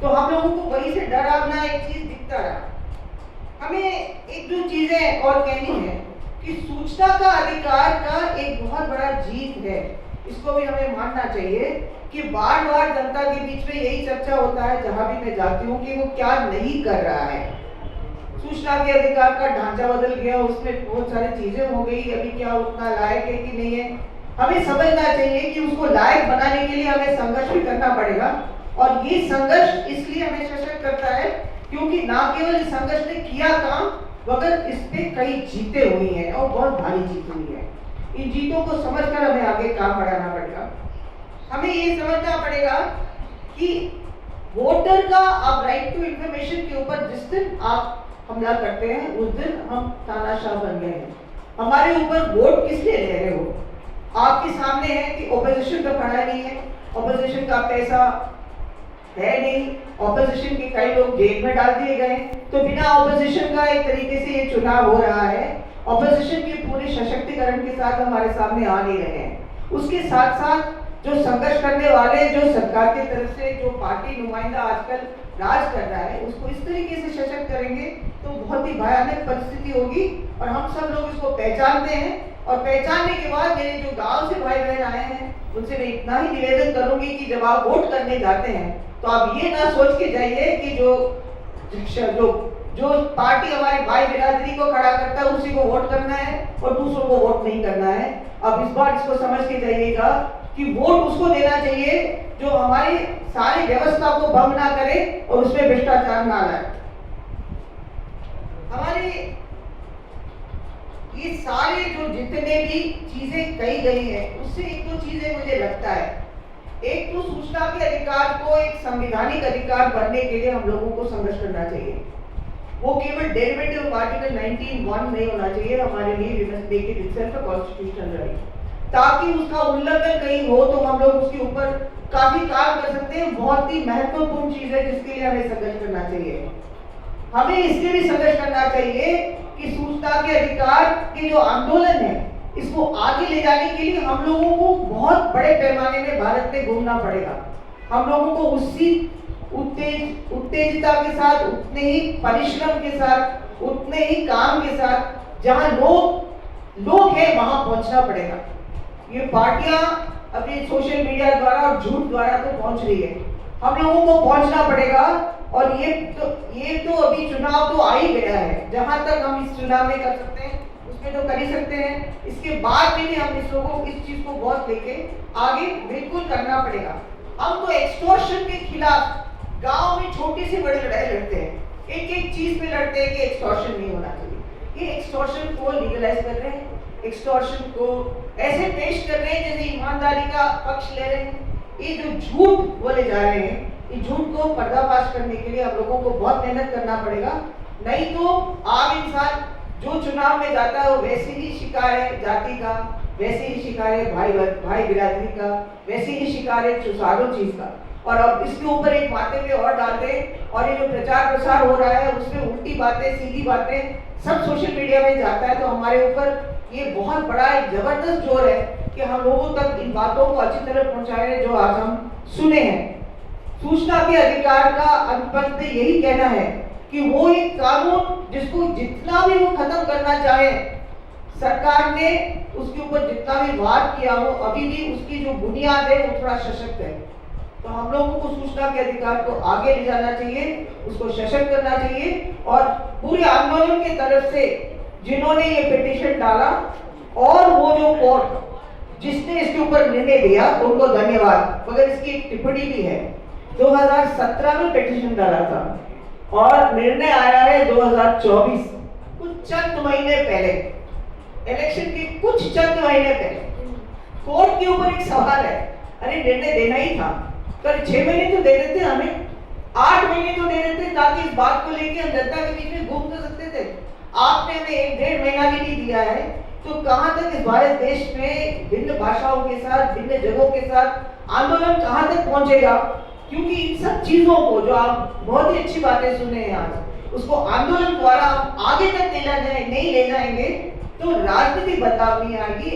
S6: तो हम लोगों को वही से डरावना एक चीज दिखता रहा। हमें एक दो चीजें और कहनी है कि सूचना का अधिकार का एक बहुत बड़ा जीत है, इसको भी हमें मानना चाहिए कि बार बार जनता के बीच में यही चर्चा होता है जहां भी मैं जाती हूँ कि वो क्या नहीं कर रहा है। सूचना के अधिकार का ढांचा बदल गया, उसमें बहुत सारी चीजें हो गई, अभी क्या उतना लायक है कि नहीं है। हमें समझना चाहिए कि उसको लायक बनाने के लिए हमें संघर्ष भी करना पड़ेगा। और ये संघर्ष इसलिए हमें सशक्त करता है क्योंकि ना केवल इस संघर्ष ने किया काम, मगर इस पे कई जीतें हुई हैं और बहुत भारी जीत हुई है। इन जीतों को समझकर हमें आगे काम बढ़ाना पड़ेगा। हमें ये समझना पड़ेगा कि वोटर का अब राइट टू इंफॉर्मेशन के ऊपर जिस दिन आप हमला करते हैं उस दिन हम तानाशाह बन गए हैं। हमारे ऊपर वोट किस लिए ले रहे हो? आपके सामने है कि ऑपोजिशन तो खड़ा नहीं है, ऑपोजिशन का पैसा है नहीं, ऑपोजिशन के कई लोग जेल में डाल दिए गए, तो बिना ऑपोजिशन का एक तरीके से ये चुनाव हो रहा है। ऑपोजिशन के पूरे सशक्तिकरण के साथ हमारे सामने आ नहीं रहे हैं। उसके साथ साथ जो संघर्ष करने वाले, जो सरकार की तरफ से जो पार्टी नुमाइंदा आजकल राज कर रहा है, उसको इस तरीके से सशक्त करेंगे तो बहुत ही भयानक परिस्थिति होगी। और हम सब लोग इसको पहचानते हैं, और पहचानने के बाद मेरे जो गांव से भाई बहन आए हैं उनसे मैं इतना ही निवेदन करूंगी कि जब आप वोट करने जाते हैं तो आप ये ना सोच के जाइए कि जो पार्टी हमारे भाई बिरादरी को खड़ा करता है उसी को वोट करना है और दूसरों को वोट नहीं करना है। अब इस बार इसको समझ के जाइएगा कि वोट उसको देना चाहिए जो हमारी सारी व्यवस्था को भंग ना करे और उसमें भ्रष्टाचार ना लाए। हमारे ये सारे जो जितने भी चीजें कही गई हैं उससे एक दो चीजें मुझे लगता है। एक तो सूचना के अधिकार को एक संवैधानिक अधिकार बनने के लिए हम लोगों को संघर्ष करना चाहिए। वो केवल डेरिवेटिव ऑफ आर्टिकल 19(1) नहीं होना चाहिए। हमारे लिए we must make it itself a constitutional right, ताकि उसका उल्लंघन कहीं हो तो हम लोग उसके ऊपर काफी काम कर सकते हैं। बहुत ही महत्वपूर्ण चीज है जिसके लिए हमें संघर्ष करना चाहिए। हमें इसलिए भी संघर्ष करना चाहिए कि सूचना के अधिकार के जो आंदोलन है इसको आगे ले जाने के लिए हम लोगों को बहुत बड़े पैमाने में भारत में घूमना पड़ेगा। हम लोगों को उसी उत्तेजता के साथ, उतने ही परिश्रम के साथ, उतने ही काम के साथ जहां लोग हैं वहां पहुंचना पड़ेगा। ये पार्टियां अपने सोशल मीडिया द्वारा और झूठ द्वारा तो पहुंच रही है, हम लोगों को पहुंचना पड़ेगा। और ये तो अभी चुनाव तो आ ही गया है, जहां तक हम इस चुनाव में कर सकते हैं उसमें तो कर ही सकते हैं। इसके बाद भी हम इस चीज को बहुत लेके आगे बिल्कुल करना पड़ेगा। हम तो एक्सटॉर्शन के खिलाफ गांव में छोटी सी बड़ी लड़ाई लड़ते हैं, एक एक चीज पे लड़ते हैं कि एक्सटॉर्शन नहीं होना चाहिए। ये एक्सटॉर्शन को लीगलाइज कर रहे हैं, एक्सटॉर्शन को ऐसे पेश कर रहे हैं जैसे ईमानदारी का पक्ष ले रहे हैं। ये जो झूठ बोले जा रहे हैं, इस झूठ को पर्दाफाश करने के लिए हम लोगों को बहुत मेहनत करना पड़ेगा। नहीं तो आम इंसान जो चुनाव में जाता है वो वैसे ही शिकार है जाति का, वैसे ही शिकार है भाई बिरादरी का, वैसे ही शिकार है चारों चीज का। और अब इसके ऊपर एक माथे पे और डाल दे, और ये जो प्रचार प्रसार हो रहा है उसमें उल्टी बातें सीधी बातें सब सोशल मीडिया में जाता है, तो हमारे ऊपर ये बहुत बड़ा एक जबरदस्त जोर है कि हम लोगों तक इन बातों को अच्छी तरह पहुंचाएं जो आज हम सुने हैं। सूचना के अधिकार का अंत यही कहना है कि वो एक कानून जिसको जितना भी वो खत्म करना चाहे, सरकार ने उसके ऊपर जितना भी वार किया हो, अभी भी उसकी जो बुनियाद है वो थोड़ा सशक्त है। तो हम लोगों को सूचना के अधिकार को आगे ले जाना चाहिए, उसको सशक्त करना चाहिए। और पूरे आंदोलन की तरफ से जिन्होंने ये पिटीशन डाला और वो जो कोर्ट जिसने इसके ऊपर निर्णय दिया उनको धन्यवाद। मगर इसकी एक टिप्पणी भी है, 2017 में पिटीशन डाला था और निर्णय आया है 2024, कुछ चंद महीने पहले, इलेक्शन के कुछ चंद महीने पहले। कोर्ट के ऊपर एक सवाल है, अरे निर्णय देना ही था तो 6 महीने तो दे देते, हमें 8 महीने तो दे देते, ताकि इस बात को लेकर हम जनता के बीच में घूम तो सकते थे। आपने हमें 1-1.5 महीना भी नहीं दिया है, तो कहां तक इस भारत देश में भिन्न भाषाओं के साथ, भिन्न जगहों के साथ आंदोलन कहां तक पहुंचेगा? क्योंकि इन सब चीजों को जो आप बहुत ही अच्छी बातें सुने हैं आज, उसको आंदोलन द्वारा आगे तक नहीं ले जाएंगे तो राजनीतिक बदलाव नहीं आएगी,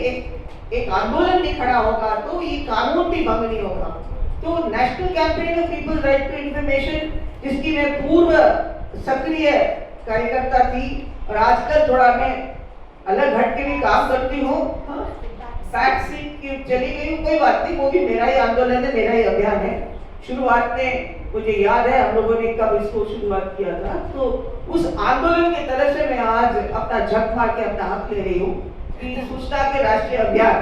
S6: एक आंदोलन नहीं खड़ा होगा तो ये कानून भी भंग नहीं होगा। तो national campaign of people's right to information, जिसकी मैं पूर्व सक्रिय कार्यकर्ता थी और आजकल थोड़ा मैं अलग हट के भी काम करती हूँ, बैक सीट की चली गई हूँ, कोई बात नहीं, वो भी मेरा ही आंदोलन है, मेरा ही अभियान है। शुरुआत में मुझे याद है हम लोगों ने कब इसको शुरुआत किया था, तो उस आंदोलन की तरफ से मैं आज अपना झक मार के अपना हक ले रही हूँ कि सूचना के राष्ट्रीय अभियान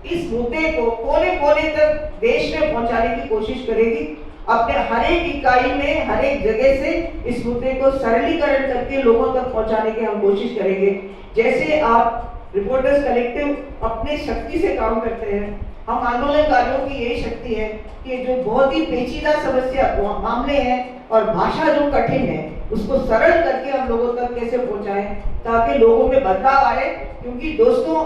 S6: इस मुद्दे को कोने कोने तक देश में पहुंचाने की कोशिश करेगी। अपने हर एक इकाई में हर एक जगह से इस मुद्दे को सरलीकरण करके लोगों तक पहुंचाने की हम कोशिश करेंगे। जैसे आप रिपोर्टर्स कलेक्टिव अपने शक्ति से काम करते हैं, हम आंदोलनकारियों की यही शक्ति है कि जो बहुत ही पेचीदा समस्या मामले हैं और भाषा जो कठिन है उसको सरल करके हम लोगों तक कैसे पहुंचाएं ताकि लोगों में बदलाव आए। क्योंकि दोस्तों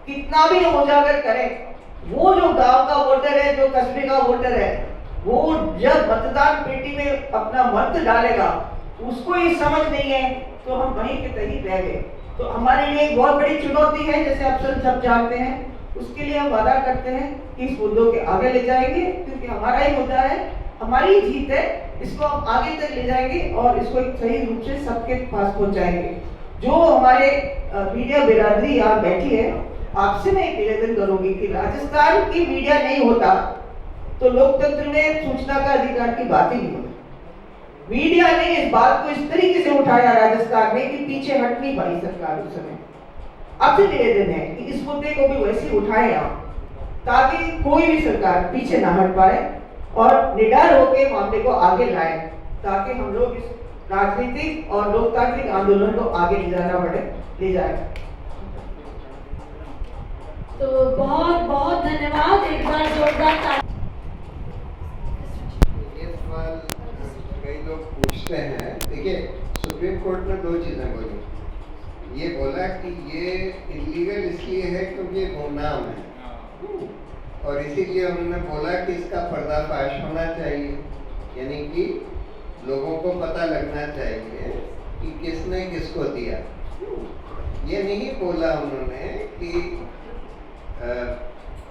S6: कितना भी हम उजागर करें, वो जो गांव का वोटर है, जो कस्बे का वोटर है, वो जब मतदान पेटी में अपना मत डालेगा उसको ये समझ नहीं है तो हम वहीं के तहीं रह गए। तो हमारे लिए एक बहुत बड़ी चुनौती है, जैसे आप सब जानते हैं। उसके लिए हम वादा करते हैं कि इस मुद्दों के आगे ले जाएंगे, क्योंकि हमारा ही मुद्दा है, हमारी ही जीत है। इसको हम आगे तक ले जाएंगे और इसको एक सही रूप से सबके पास पहुंचाएंगे। जो हमारे मीडिया बिरादरी यहाँ बैठी है, आपसे मैं एक निवेदन करूंगी कि राजस्थान की मीडिया नहीं होता तो लोकतंत्र में सूचना का अधिकार की बात ही नहीं होती। मीडिया ने इस बात को इस तरीके से उठाया राजस्थान में कि पीछे हट नहीं पाई सरकार उस समय। आपसे निवेदन है कि इस मुद्दे को भी वैसे उठाए आप ताकि कोई भी सरकार पीछे ना हट पाए और निडर होकर मामले को आगे लाए, ताकि हम लोग इस राजनीतिक और लोकतांत्रिक आंदोलन को आगे ले जाए।
S1: तो बहुत बहुत धन्यवाद, एक बार जोरदार ताली।
S2: ये सवाल कई लोग पूछते हैं। देखिए, सुप्रीम कोर्ट ने 2 चीजें बोली। ये बोला कि ये इलीगल इसलिए है क्योंकि ये गुमनाम है, और इसीलिए उन्होंने बोला कि इसका पर्दाफाश होना चाहिए, यानी कि लोगों को पता लगना चाहिए कि किसने किसको दिया। ये नहीं बोला उन्होंने कि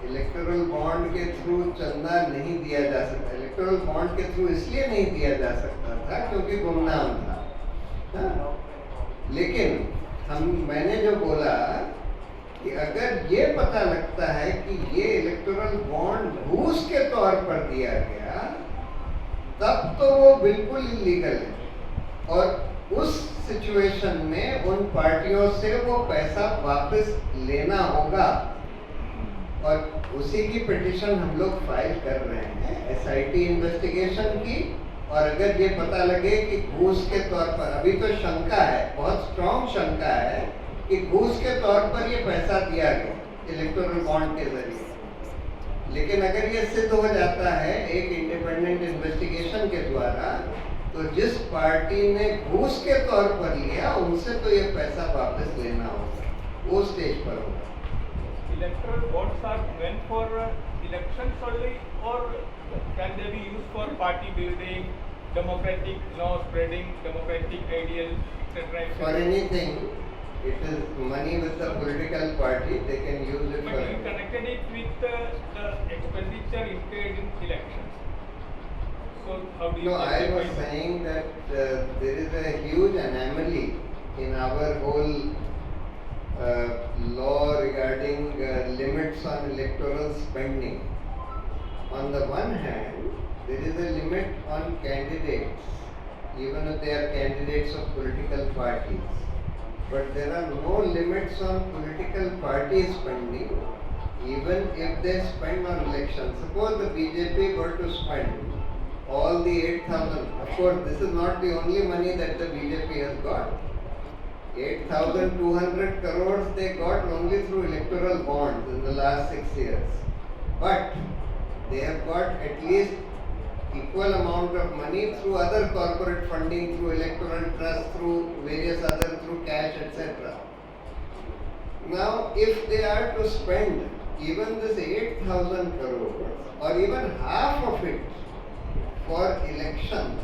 S2: इलेक्टोरल बॉन्ड के थ्रू चंदा नहीं दिया जा सकता। इलेक्टोरल बॉन्ड के थ्रू इसलिए नहीं दिया जा सकता था क्योंकि गुमनाम था। हाँ? लेकिन मैंने जो बोला कि अगर ये पता लगता है कि ये इलेक्टोरल बॉन्ड घूस के तौर पर दिया गया, तब तो वो बिल्कुल इलीगल है, और उस सिचुएशन में उन पार्टियों से वो पैसा वापस लेना होगा। और उसी की पिटीशन हम लोग फाइल कर रहे हैं SIT इन्वेस्टिगेशन की। और अगर ये पता लगे कि घूस के तौर पर, अभी तो शंका है, बहुत स्ट्रॉन्ग शंका है कि घूस के तौर पर ये पैसा दिया गया इलेक्टोरल बॉन्ड के जरिए, लेकिन अगर ये सिद्ध हो जाता है एक इंडिपेंडेंट इन्वेस्टिगेशन के द्वारा, तो जिस पार्टी ने घूस के तौर पर लिया उनसे तो ये पैसा वापस लेना होगा, वो स्टेज पर होगा।
S7: Electoral bonds are meant for elections only, or can they be used for party building, democratic law spreading, democratic ideals, etc.?
S2: For anything, it is money with the political party. They can use it
S7: But
S2: for.
S7: you connected it with the expenditure incurred in elections. So how do you?
S2: No, I was saying that there is a huge anomaly in our whole law regarding limits on electoral spending. On the one hand, there is a limit on candidates, even if they are candidates of political parties. But there are no limits on political party spending, even if they spend on elections. Suppose the BJP were to spend all the 8,000, of course this is not the only money that the BJP has got. 8,200 crores they got only through electoral bonds in the last 6 years. But they have got at least equal amount of money through other corporate funding, through electoral trust, through various other, through cash, etc. Now, if they are to spend even this 8,000 crores or even half of it for elections,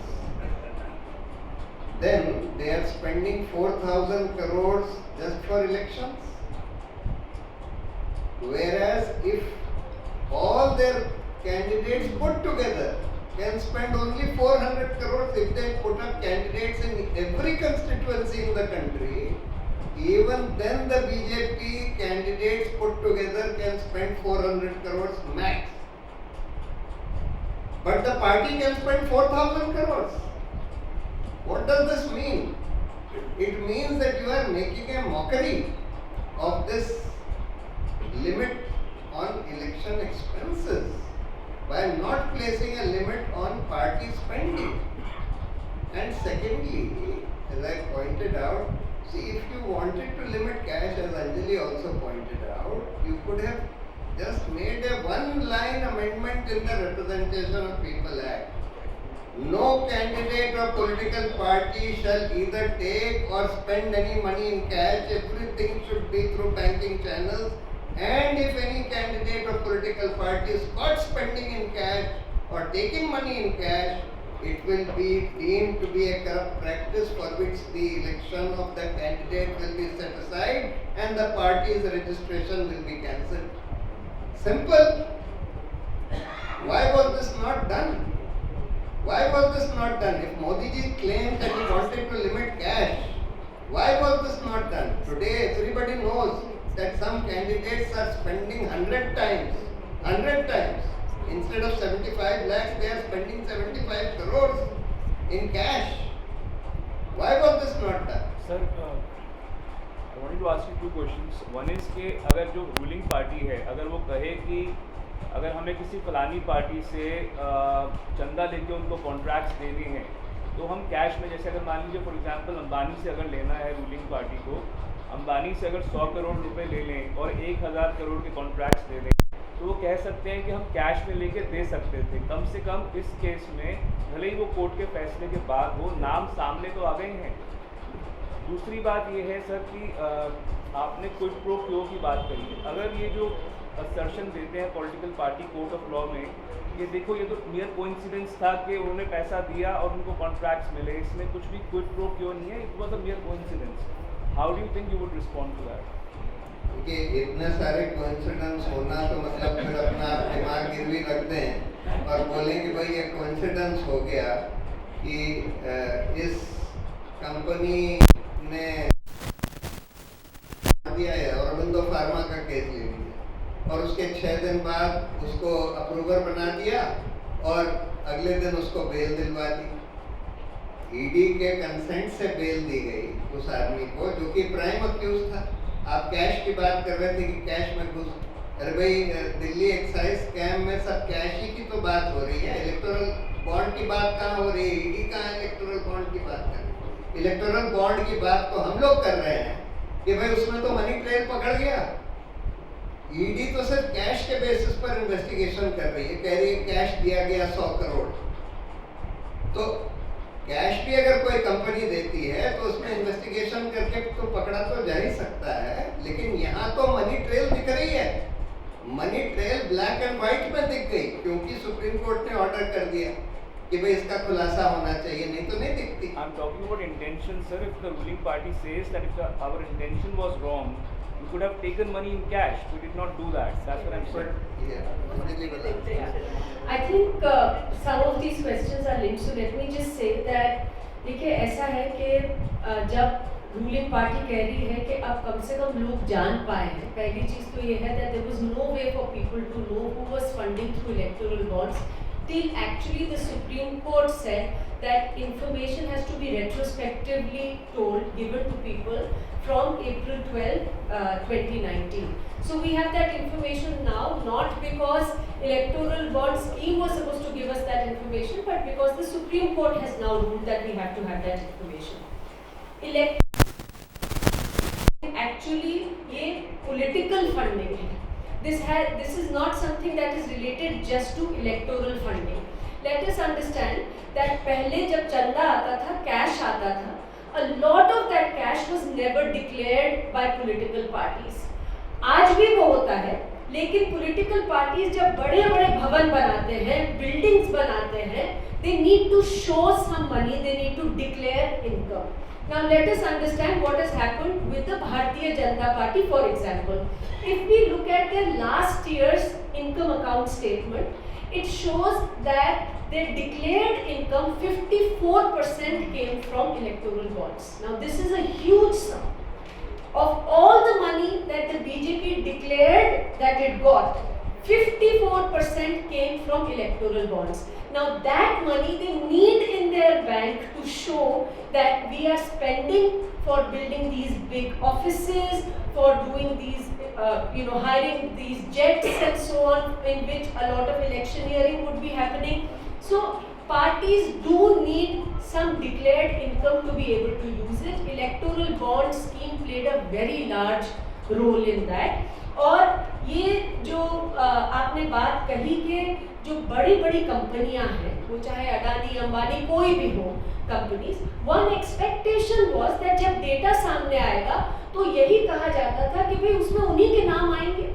S2: then they are spending 4,000 crores just for elections. Whereas if all their candidates put together can spend only 400 crores, if they put up candidates in every constituency in the country, even then the BJP candidates put together can spend 400 crores max. But the party can spend 4,000 crores. What does this mean? It means that you are making a mockery of this limit on election expenses. by not placing a limit on party spending. And secondly, as I pointed out, see, if you wanted to limit cash, as Anjali also pointed out, you could have just made a one-line amendment in the Representation of People Act. No candidate or political party shall either take or spend any money in cash. Everything should be through banking channels. And if any candidate or political party is caught spending in cash or taking money in cash, it will be deemed to be a corrupt practice for which the election of the candidate will be set aside and the party's registration will be cancelled. Simple. Why was this not done? Why was this not done? If Modi ji claimed that he wanted to limit cash, why was this not done? Today everybody knows that some candidates are spending 100 times. Instead of 75 lakhs, they are spending 75 crores in cash. Why was this not done?
S8: Sir, I wanted to ask you two questions. One is कि अगर जो ruling party है, अगर वो कहे कि अगर हमें किसी फलानी पार्टी से चंदा लेके उनको कॉन्ट्रैक्ट्स देने हैं, तो हम कैश में, जैसे अगर मान लीजिए फॉर एग्जांपल अंबानी से अगर लेना है रूलिंग पार्टी को, अंबानी से अगर 100 करोड़ रुपए ले लें और 1000 करोड़ के कॉन्ट्रैक्ट्स दे दें, तो वो कह सकते हैं कि हम कैश में लेके दे सकते थे। कम से कम इस केस में भले ही वो कोर्ट के फैसले के बाद वो नाम सामने तो आ गए हैं। दूसरी बात ये है सर कि आपने क्विड प्रो क्यो की बात करी है। अगर ये जो असर्शन देते हैं political party court of law में, ये देखो ये तो मियर कोइंसिडेंस था कि उन्होंने पैसा दिया और उनको कॉन्ट्रैक्ट्स मिले, इसमें कुछ भी क्विड प्रो क्यो नहीं है, it was a mere coincidence. How do you think you would respond to that?
S2: कि इतने सारे कोइंसिडेंस होना तो मतलब फिर अपना दिमाग गिरवी रख दें और बोलें कि भाई ये कोइंसिडेंस हो गया कि इस कंपनी ने दिया है औरबिंदो फार्मा का केस ले लिया और उसके 6 दिन बाद उसको अप्रूवर बना दिया और अगले दिन उसको बेल दिलवा दी। ईडी के कंसेंट से बेल दी गई उस आदमी को जो कि प्राइम अक्यूज था। आप कैश की बात कर रहे थे कि कैश में घुस, अरे भाई दिल्ली एक्साइज स्कैम में सब कैश ही की तो बात हो रही है, इलेक्टोरल बॉन्ड की बात कहाँ हो रही है? ईडी कहाँ इलेक्टोरल बॉन्ड की बात कर रही है? इलेक्टोरल बॉन्ड की बात तो हम लोग कर रहे हैं कि भाई उसमें तो मनी ट्रेल पकड़ गया। ईडी तो सिर्फ कैश के बेसिस पर इन्वेस्टिगेशन कर रही है, कह रही है कैश दिया गया 100 करोड़। तो कैश भी अगर कोई कंपनी देती है तो उसमें इन्वेस्टिगेशन करके तो पकड़ा तो जा ही सकता है, लेकिन यहाँ तो मनी ट्रेल दिख रही है। Money trail black and white में दिख गई क्योंकि सुप्रीम कोर्ट ने ऑर्डर कर दिया कि भाई इसका खुलासा होना चाहिए, नहीं तो नहीं दिखती।
S8: I'm talking about intention, sir. If the ruling party says that if our intention was wrong, we could have taken money in cash. We did not do that. That's what I'm saying.
S3: I think some of these questions are linked. So let me just say that देखिए ऐसा है कि जब ruling party कह रही है कि अब कम से कम लोग जान पाए हैं, पहली चीज़ तो ये है that there was no way for people to know who was funding through electoral bonds till actually the Supreme Court said that information has to be retrospectively given to people from April 12, 2019. So we have that information now, not because electoral bond scheme was supposed to give us that information, but because the Supreme Court has now ruled that we have to have that information. Actually, ये political funding है. This is not something that is related just to electoral funding. Let us understand that पहले जब चंदा आता था, cash आता था, a lot of that cash was never declared by political parties. आज भी वो होता है, लेकिन political parties जब बड़े-बड़े भवन बनाते हैं, buildings बनाते हैं, they need to show some money, they need to declare income. Now let us understand what has happened with the Bharatiya Janata Party, for example. If we look at their last year's income account statement, it shows that their declared income 54% came from electoral bonds. Now this is a huge sum. Of all the money that the BJP declared that it got, 54% came from electoral bonds. Now that money they need in their bank to show that we are spending for building these big offices, for doing these hiring these jets and so on, in which a lot of electioneering would be happening. So parties do need some declared income to be able to use it. Electoral bond scheme played a very large role in that. और ये जो आपने बात कही कि जो बड़ी बड़ी कंपनियां हैं, वो चाहे अडानी अंबानी कोई भी हो companies, one expectation was that जब डेटा सामने आएगा तो यही कहा जाता था कि भाई उसमें उन्हीं के नाम आएंगे,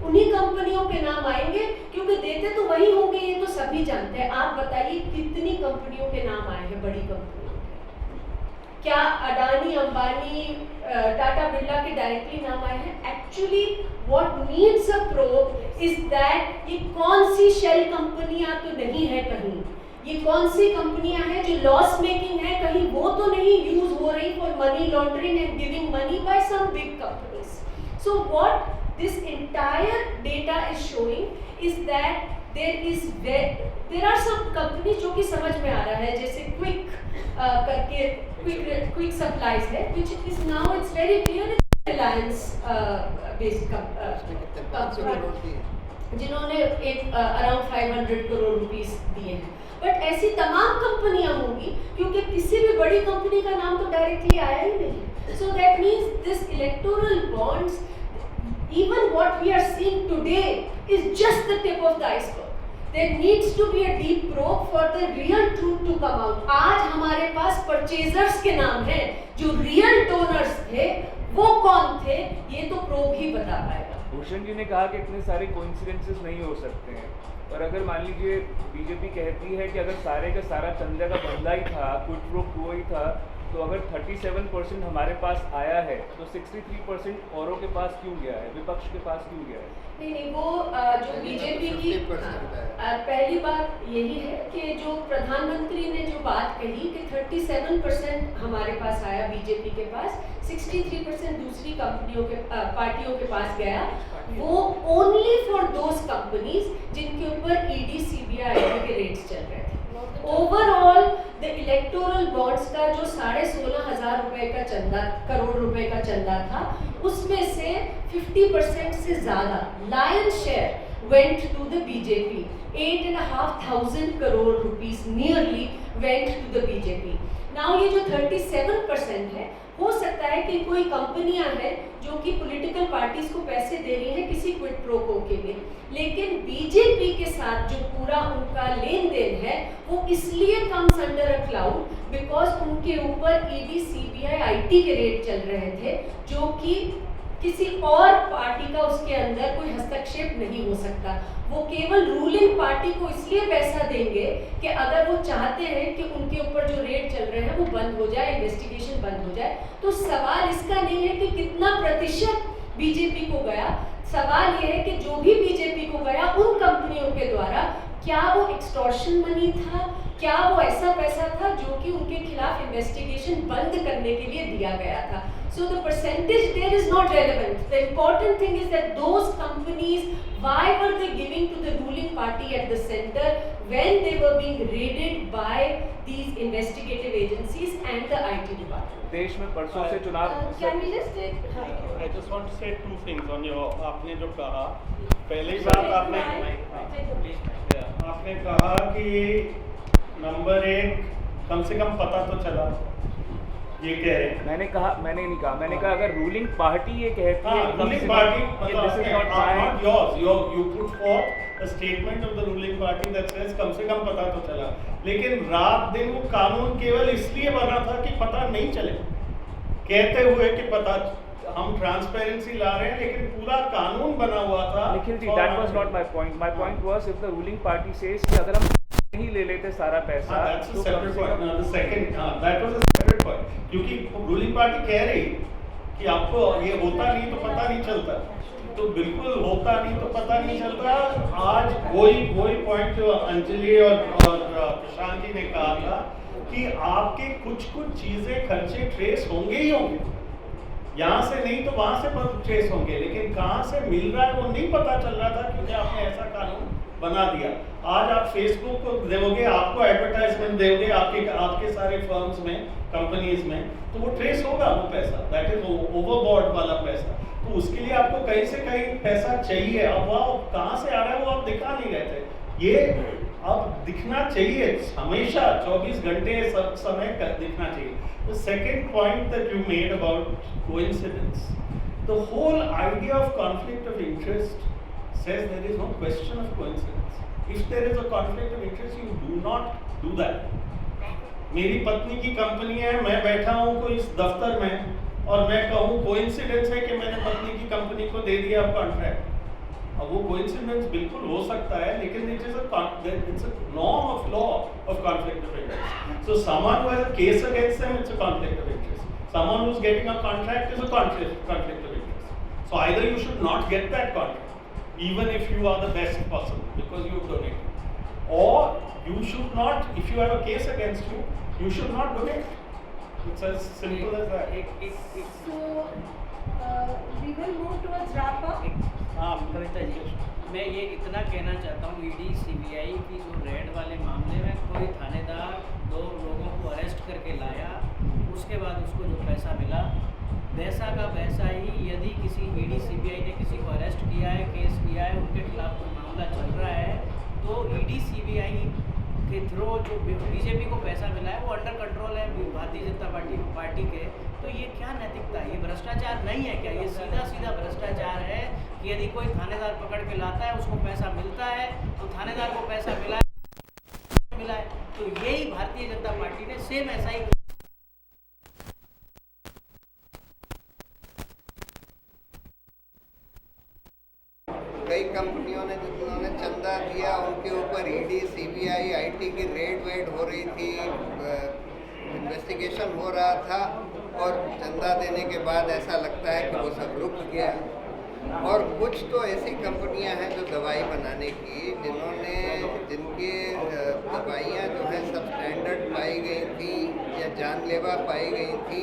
S3: उन्हीं कंपनियों के नाम आएंगे, क्योंकि देते तो वही होंगे, ये तो सभी जानते हैं। आप बताइए कितनी कंपनियों के नाम आए हैं, बड़ी कंपनियों के? क्या अडानी अंबानी टाटा बिरला के डायरेक्टली नाम आए हैं? Actually what needs a probe is that ये कौन सी शेल कंपनियां तो नहीं है कहीं, ये कौन सी कंपनियां हैं जो लॉस मेकिंग है कहीं, वो तो नहीं यूज हो रही for money laundering and giving money by some big companies. So what this entire data is showing is that there are some companies जो कि समझ में आ रहा है, जैसे क्विक करके क्विक सप्लाईज है, which is now it's very clear it's Reliance based company, जिन्होंने एक अराउंड 500 करोड़ रुपीस दिए हैं। बट ऐसी तमाम कंपनियां होंगी, क्योंकि किसी भी बड़ी कंपनी का नाम तो डायरेक्टली आया ही नहीं। So that means this electoral bonds, even what we are seeing today is just the tip of the iceberg. There needs to be a deep probe for the real truth to come out. आज हमारे पास purchasers के नाम हैं, जो real donors थे वो कौन थे, ये तो probe ही बता पाएगा।
S8: भूषण जी ने कहा कि इतने सारे कोइंसिडेंसेस नहीं हो सकते हैं, और अगर मान लीजिए बीजेपी कहती है कि अगर सारे का सारा चंदा का बंदा ही था, क्विड प्रो क्वो ही था, तो अगर 37% हमारे पास आया है तो 63% औरों के पास क्यों गया है, विपक्ष के पास क्यों गया है?
S3: नहीं, वो जो बीजेपी की पहली बात यही है कि जो प्रधानमंत्री ने जो बात कही कि 37% हमारे पास आया बीजेपी के पास, 63% दूसरी कंपनियों के पार्टियों के पास गया, वो ओनली फॉर दोज कंपनीज जिनके ऊपर ईडी सीबीआई के रेट्स चल रहे थे। ओवरऑल द इलेक्टोरल बॉन्ड्स का जो 16,500 रुपए का चंदा, करोड़ रुपए का चंदा था, उसमें से 50% से ज्यादा lion share went to the BJP. 8,500 crore rupees nearly went to the BJP. Now ये जो 37% है, हो सकता है कि कोई कंपनियां हैं जो कि पॉलिटिकल पार्टीज को पैसे दे रही हैं किसी क्विड प्रो क्वो के लिए, लेकिन बीजेपी के साथ जो पूरा उनका लेन देन है वो इसलिए comes under a cloud because उनके ऊपर ईडी सीबीआई आईटी के रेट चल रहे थे, जो कि किसी और पार्टी का उसके अंदर कोई हस्तक्षेप नहीं हो सकता। वो केवल रूलिंग पार्टी को इसलिए पैसा देंगे कि अगर वो चाहते हैं कि उनके ऊपर जो रेट चल रहे हैं वो बंद हो जाए, इन्वेस्टिगेशन बंद हो जाए। तो सवाल इसका नहीं है कि कितना प्रतिशत बीजेपी को गया, सवाल ये है कि जो भी बीजेपी को गया उन कंपनियों के द्वारा क्या वो एक्सटॉर्शन मनी था, क्या वो ऐसा पैसा था जो कि उनके खिलाफ इन्वेस्टिगेशन बंद करने के लिए दिया गया था। So the percentage there is not relevant. The important thing is that those companies, why were they giving to the ruling party at the center when they were being raided by these investigative agencies and the IT department?
S8: देश में परसों से चुनाव।
S5: Can we just take?
S9: I just want to say two things on your, आपने जो कहा, पहली बात आपने कहा कि नंबर 1 कम से कम पता तो चला, ये कह रहे हैं।
S8: मैंने नहीं कहा, मैंने कहा अगर रूलिंग पार्टी ये कहती है,
S9: ruling party not yours, you put forth a statement of the ruling party that says कम से कम पता तो चला, लेकिन रात दिन वो कानून केवल इसलिए बना था कि पता नहीं चले, कहते हुए कि पता, हम ट्रांसपेरेंसी ला रहे हैं, लेकिन पूरा कानून बना हुआ था।
S8: Nikhil ji, that was not my point. My point was if the ruling party says कि अगर हम नहीं ले लेते सारा पैसा,
S9: तो separate point. The second, that was a separate point. क्योंकि रूलिंग पार्टी कह रही कि आपको ये होता नहीं तो पता नहीं चलता, तो बिल्कुल होता नहीं तो पता नहीं चलता। आज वही पॉइंट जो अंजलि और प्रशांत जी ने कहा था कि आपके कुछ चीजें खर्चे ट्रेस होंगे ही होंगे, यहाँ से नहीं तो वहां से ट्रेस होंगे, लेकिन कहाँ से मिल रहा है वो नहीं पता चल रहा था क्योंकि आपने ऐसा कानून बना दिया। आज आप फेसबुक को दोगे, आपको एडवर्टाइजमेंट दोगे आपके सारे फर्म्स में, कंपनीज में, तो वो ट्रेस होगा वो पैसा, दैट इज ओवरबॉर्ड वाला पैसा। तो उसके लिए आपको कहीं से कहीं पैसा चाहिए। अब वो कहाँ से आ रहा है वो आप दिखा नहीं रहे थे, ये अब दिखना चाहिए हमेशा, 24 घंटे सब समय दिखना चाहिए। The second point that you made about coincidence, the whole idea of conflict of interest says there is no question of coincidence. If there is a conflict of interest, you do not do that. मेरी पत्नी की company है, मैं बैठा हूँ कोई इस दफ्तर में और मैं कहूँ कोइंसिडेंस है कि मैंने पत्नी की कंपनी को दे दिया कॉन्ट्रैक्ट। अब वो कोइंसिडेंस बिल्कुल हो सकता है, लेकिन it is it's a norm of law of conflict of interest. So someone who has a case against them, it's a conflict of interest. Someone who's getting a contract is a conflict of interest. So either you should not get that contract, even if you are the best possible, because you have donated, or you should not, if you have a case against you, you should not donate. It's as simple as that.
S5: So we will move towards wrap up.
S10: हाँ कविता जी, मैं ये इतना कहना चाहता हूँ, ED CBI की जो red वाले मामले में कोई थानेदार 2 लोगों को अरेस्ट करके लाया, उसके बाद उसको जो पैसा मिला वैसा का वैसा ही, यदि किसी ईडी सीबीआई ने किसी को अरेस्ट किया है, केस किया है, उनके खिलाफ कोई मामला चल रहा है, तो ईडी सीबीआई के थ्रू जो बीजेपी को पैसा मिला है वो अंडर कंट्रोल है भारतीय जनता पार्टी के, तो ये क्या नैतिकता है? ये भ्रष्टाचार नहीं है क्या? ये सीधा सीधा भ्रष्टाचार है कि यदि कोई थानेदार पकड़ के लाता है, उसको पैसा मिलता है, तो थानेदार को पैसा मिला है, तो यही भारतीय जनता पार्टी ने सेम ऐसा ही
S2: कई कंपनियों ने जिन्होंने चंदा दिया उनके ऊपर ईडी सीबीआई आईटी की रेड हो रही थी, इन्वेस्टिगेशन हो रहा था, और चंदा देने के बाद ऐसा लगता है कि वो सब रुक गया। और कुछ तो ऐसी कंपनियां हैं जो दवाई बनाने की, जिनके दवाइयाँ जो हैं सब स्टैंडर्ड पाई गई थी या जानलेवा पाई गई थी,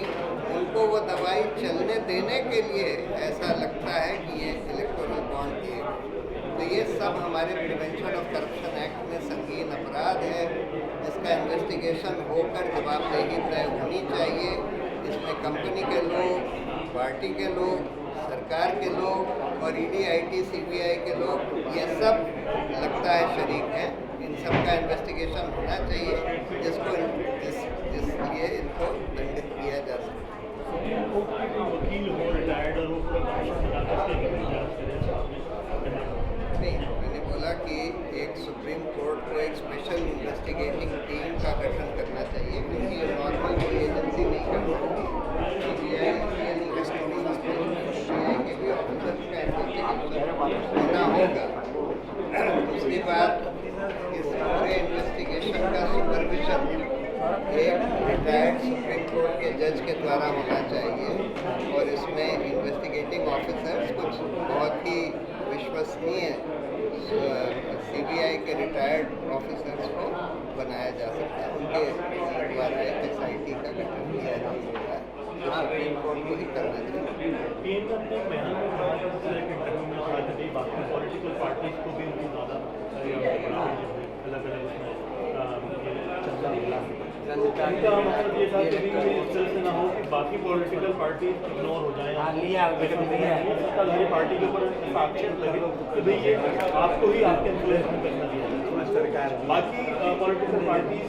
S2: उनको वो दवाई चलने देने के लिए ऐसा लगता है कि ये इलेक्टोरल बॉन्ड दिए। तो ये सब हमारे प्रिवेंशन ऑफ करप्शन एक्ट में संगीन अपराध है, इसका इन्वेस्टिगेशन होकर जवाबदेही तय होनी चाहिए। इसमें कंपनी के लोग, पार्टी के लोग, सरकार के लोग और ईडी आईटी सीबीआई के लोग, ये सब लगता है शरीक हैं। इन सब का इन्वेस्टिगेशन होना चाहिए, जिसलिए इनको दंडित किया जा सके। नहीं, मैंने बोला कि एक सुप्रीम कोर्ट को एक स्पेशल इन्वेस्टिगेटिंग टीम का गठन करना चाहिए, क्योंकि ये नॉर्मल कोई एजेंसी नहीं कर सकती। सीबीआई के भी ऑफिसर्स का इन्वेस्टिगेशन होना होगा। दूसरी बात, इस पूरे इन्वेस्टिगेशन का सुपरविजन एक रिटायर्ड सुप्रीम कोर्ट के जज के द्वारा होना चाहिए, और इसमें इन्वेस्टिगेटिंग ऑफिसर्स कुछ बहुत ही विश्वसनीय सीबीआई के रिटायर्ड ऑफिसर्स को बनाया जा सकता है। उनके द्वारा एक एसआईटी का गठन किया जा सकता है, जो सुप्रीम कोर्ट को ही करना चाहिए।
S11: बाकी पॉलिटिकल पार्टीज को भी ज़्यादा अलग चंदा मिला, इनका मतलब ये था कि इस तरह से ना हो कि बाकी पॉलिटिकल पार्टी इग्नोर हो जाए, सत्ताधारी पार्टी के ऊपर आक्षेप लगे कि भाई ये आपको ही आपके इन्फ्लुएंस में करना दिया, बाकी पॉलिटिकल पार्टीज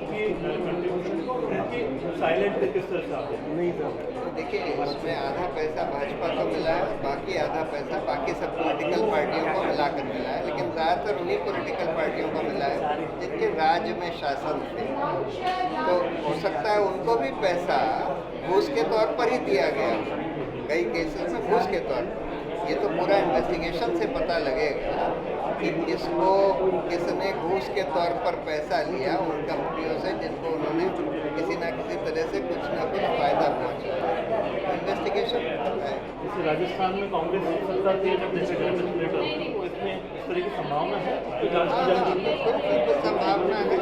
S11: की कंट्रीब्यूशन को उनकी साइलेंट किस तरह से आते नहीं सर।
S2: देखिए, इसमें आधा पैसा भाजपा को मिला है, बाकी आधा पैसा बाकी सब पॉलिटिकल पार्टियों को मिलाकर मिला है, लेकिन ज़्यादातर उन्हीं पॉलिटिकल पार्टियों को मिला है जिनके राज्य में शासन थे। तो हो सकता है उनको भी पैसा घूस के तौर पर ही दिया गया, कई केसेस में घूस के तौर पर। ये तो पूरा इन्वेस्टिगेशन से पता लगेगा कि किसने घूस के तौर पर पैसा लिया उन कंपनियों से जिनको उन्होंने किसी ना किसी तरह से कुछ ना कुछ फायदा पहुंचाया। इन्वेस्टिगेशन है।
S11: जैसे राजस्थान में कांग्रेस सत्ता थी, तो इसमें इस तरह की संभावना है?
S2: बिल्कुल संभावना है।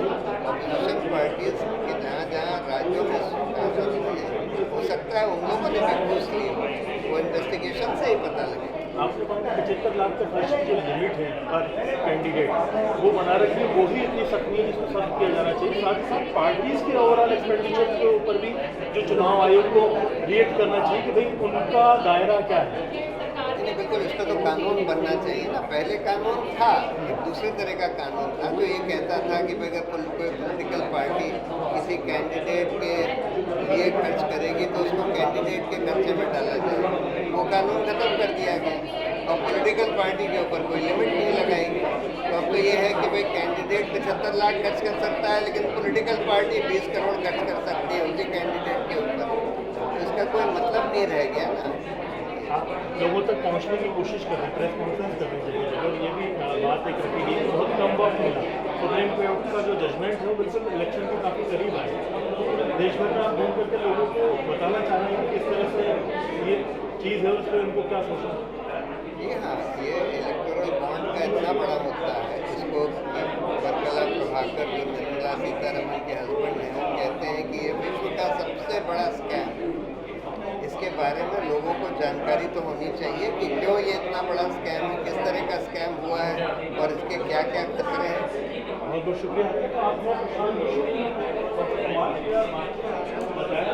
S2: अपोजिशन पार्टीज के जहाँ राज्यों में शासन है, हो सकता है उन लोगों ने भी घूस ली, वो इन्वेस्टिगेशन से ही पता लगेगा।
S11: आपने कहा कि 75 लाख का खर्च की जो लिमिट है पर कैंडिडेट वो बना रखी है, वो ही इतनी सख्त नहीं है जिसको सख्त किया जाना चाहिए। साथ ही साथ पार्टीज़ के ओवरऑल एक्सपेंडिचर के ऊपर भी जो चुनाव आयोग को रिएक्ट करना चाहिए कि भाई उनका दायरा क्या है।
S2: नहीं, बिल्कुल इसका तो कानून बनना चाहिए ना। पहले कानून था, एक दूसरे तरह का कानून था जो ये कहता था कि अगर कोई पॉलिटिकल पार्टी किसी कैंडिडेट के लिए खर्च करेगी तो उसको कैंडिडेट के खर्चे में डाला जाए। वो कानून खत्म कर दिया गया और पॉलिटिकल पार्टी के ऊपर कोई लिमिट नहीं लगाएगी। तो अब तो ये है कि भाई कैंडिडेट 75 लाख खर्च कर सकता है, लेकिन पॉलिटिकल पार्टी 20 करोड़ खर्च कर सकती है उसी कैंडिडेट के ऊपर। तो इसका कोई मतलब नहीं रह गया ना।
S11: लोगों तक पहुंचने की कोशिश कर रहे हैं, प्रेस कॉन्फ्रेंस करनी चाहिए और ये भी बात एक रखी गई बहुत कम वक्त मिला। सुप्रीम कोर्ट का जो जजमेंट है वो बिल्कुल इलेक्शन के काफ़ी करीब आए। देश भर में आप घूम करके लोगों को बताना चाह रहे हैं कि किस तरह से ये चीज़ है, उस पर उनको क्या सोचना।
S2: जी हाँ, ये इलेक्टोरल बॉन्ड का इतना बड़ा मुद्दा है जिसको वर्कला प्रभाकर जो निर्मला सीतारमण के हस्बैंड हैं वो कहते हैं कि ये विश्व का सबसे बड़ा स्कैम है। इसके बारे में लोगों को जानकारी तो होनी चाहिए कि क्यों ये इतना बड़ा स्कैम है, किस तरह का स्कैम हुआ है और इसके क्या क्या खतरे हैं।
S11: बहुत बहुत शुक्रिया आपका। आप बताया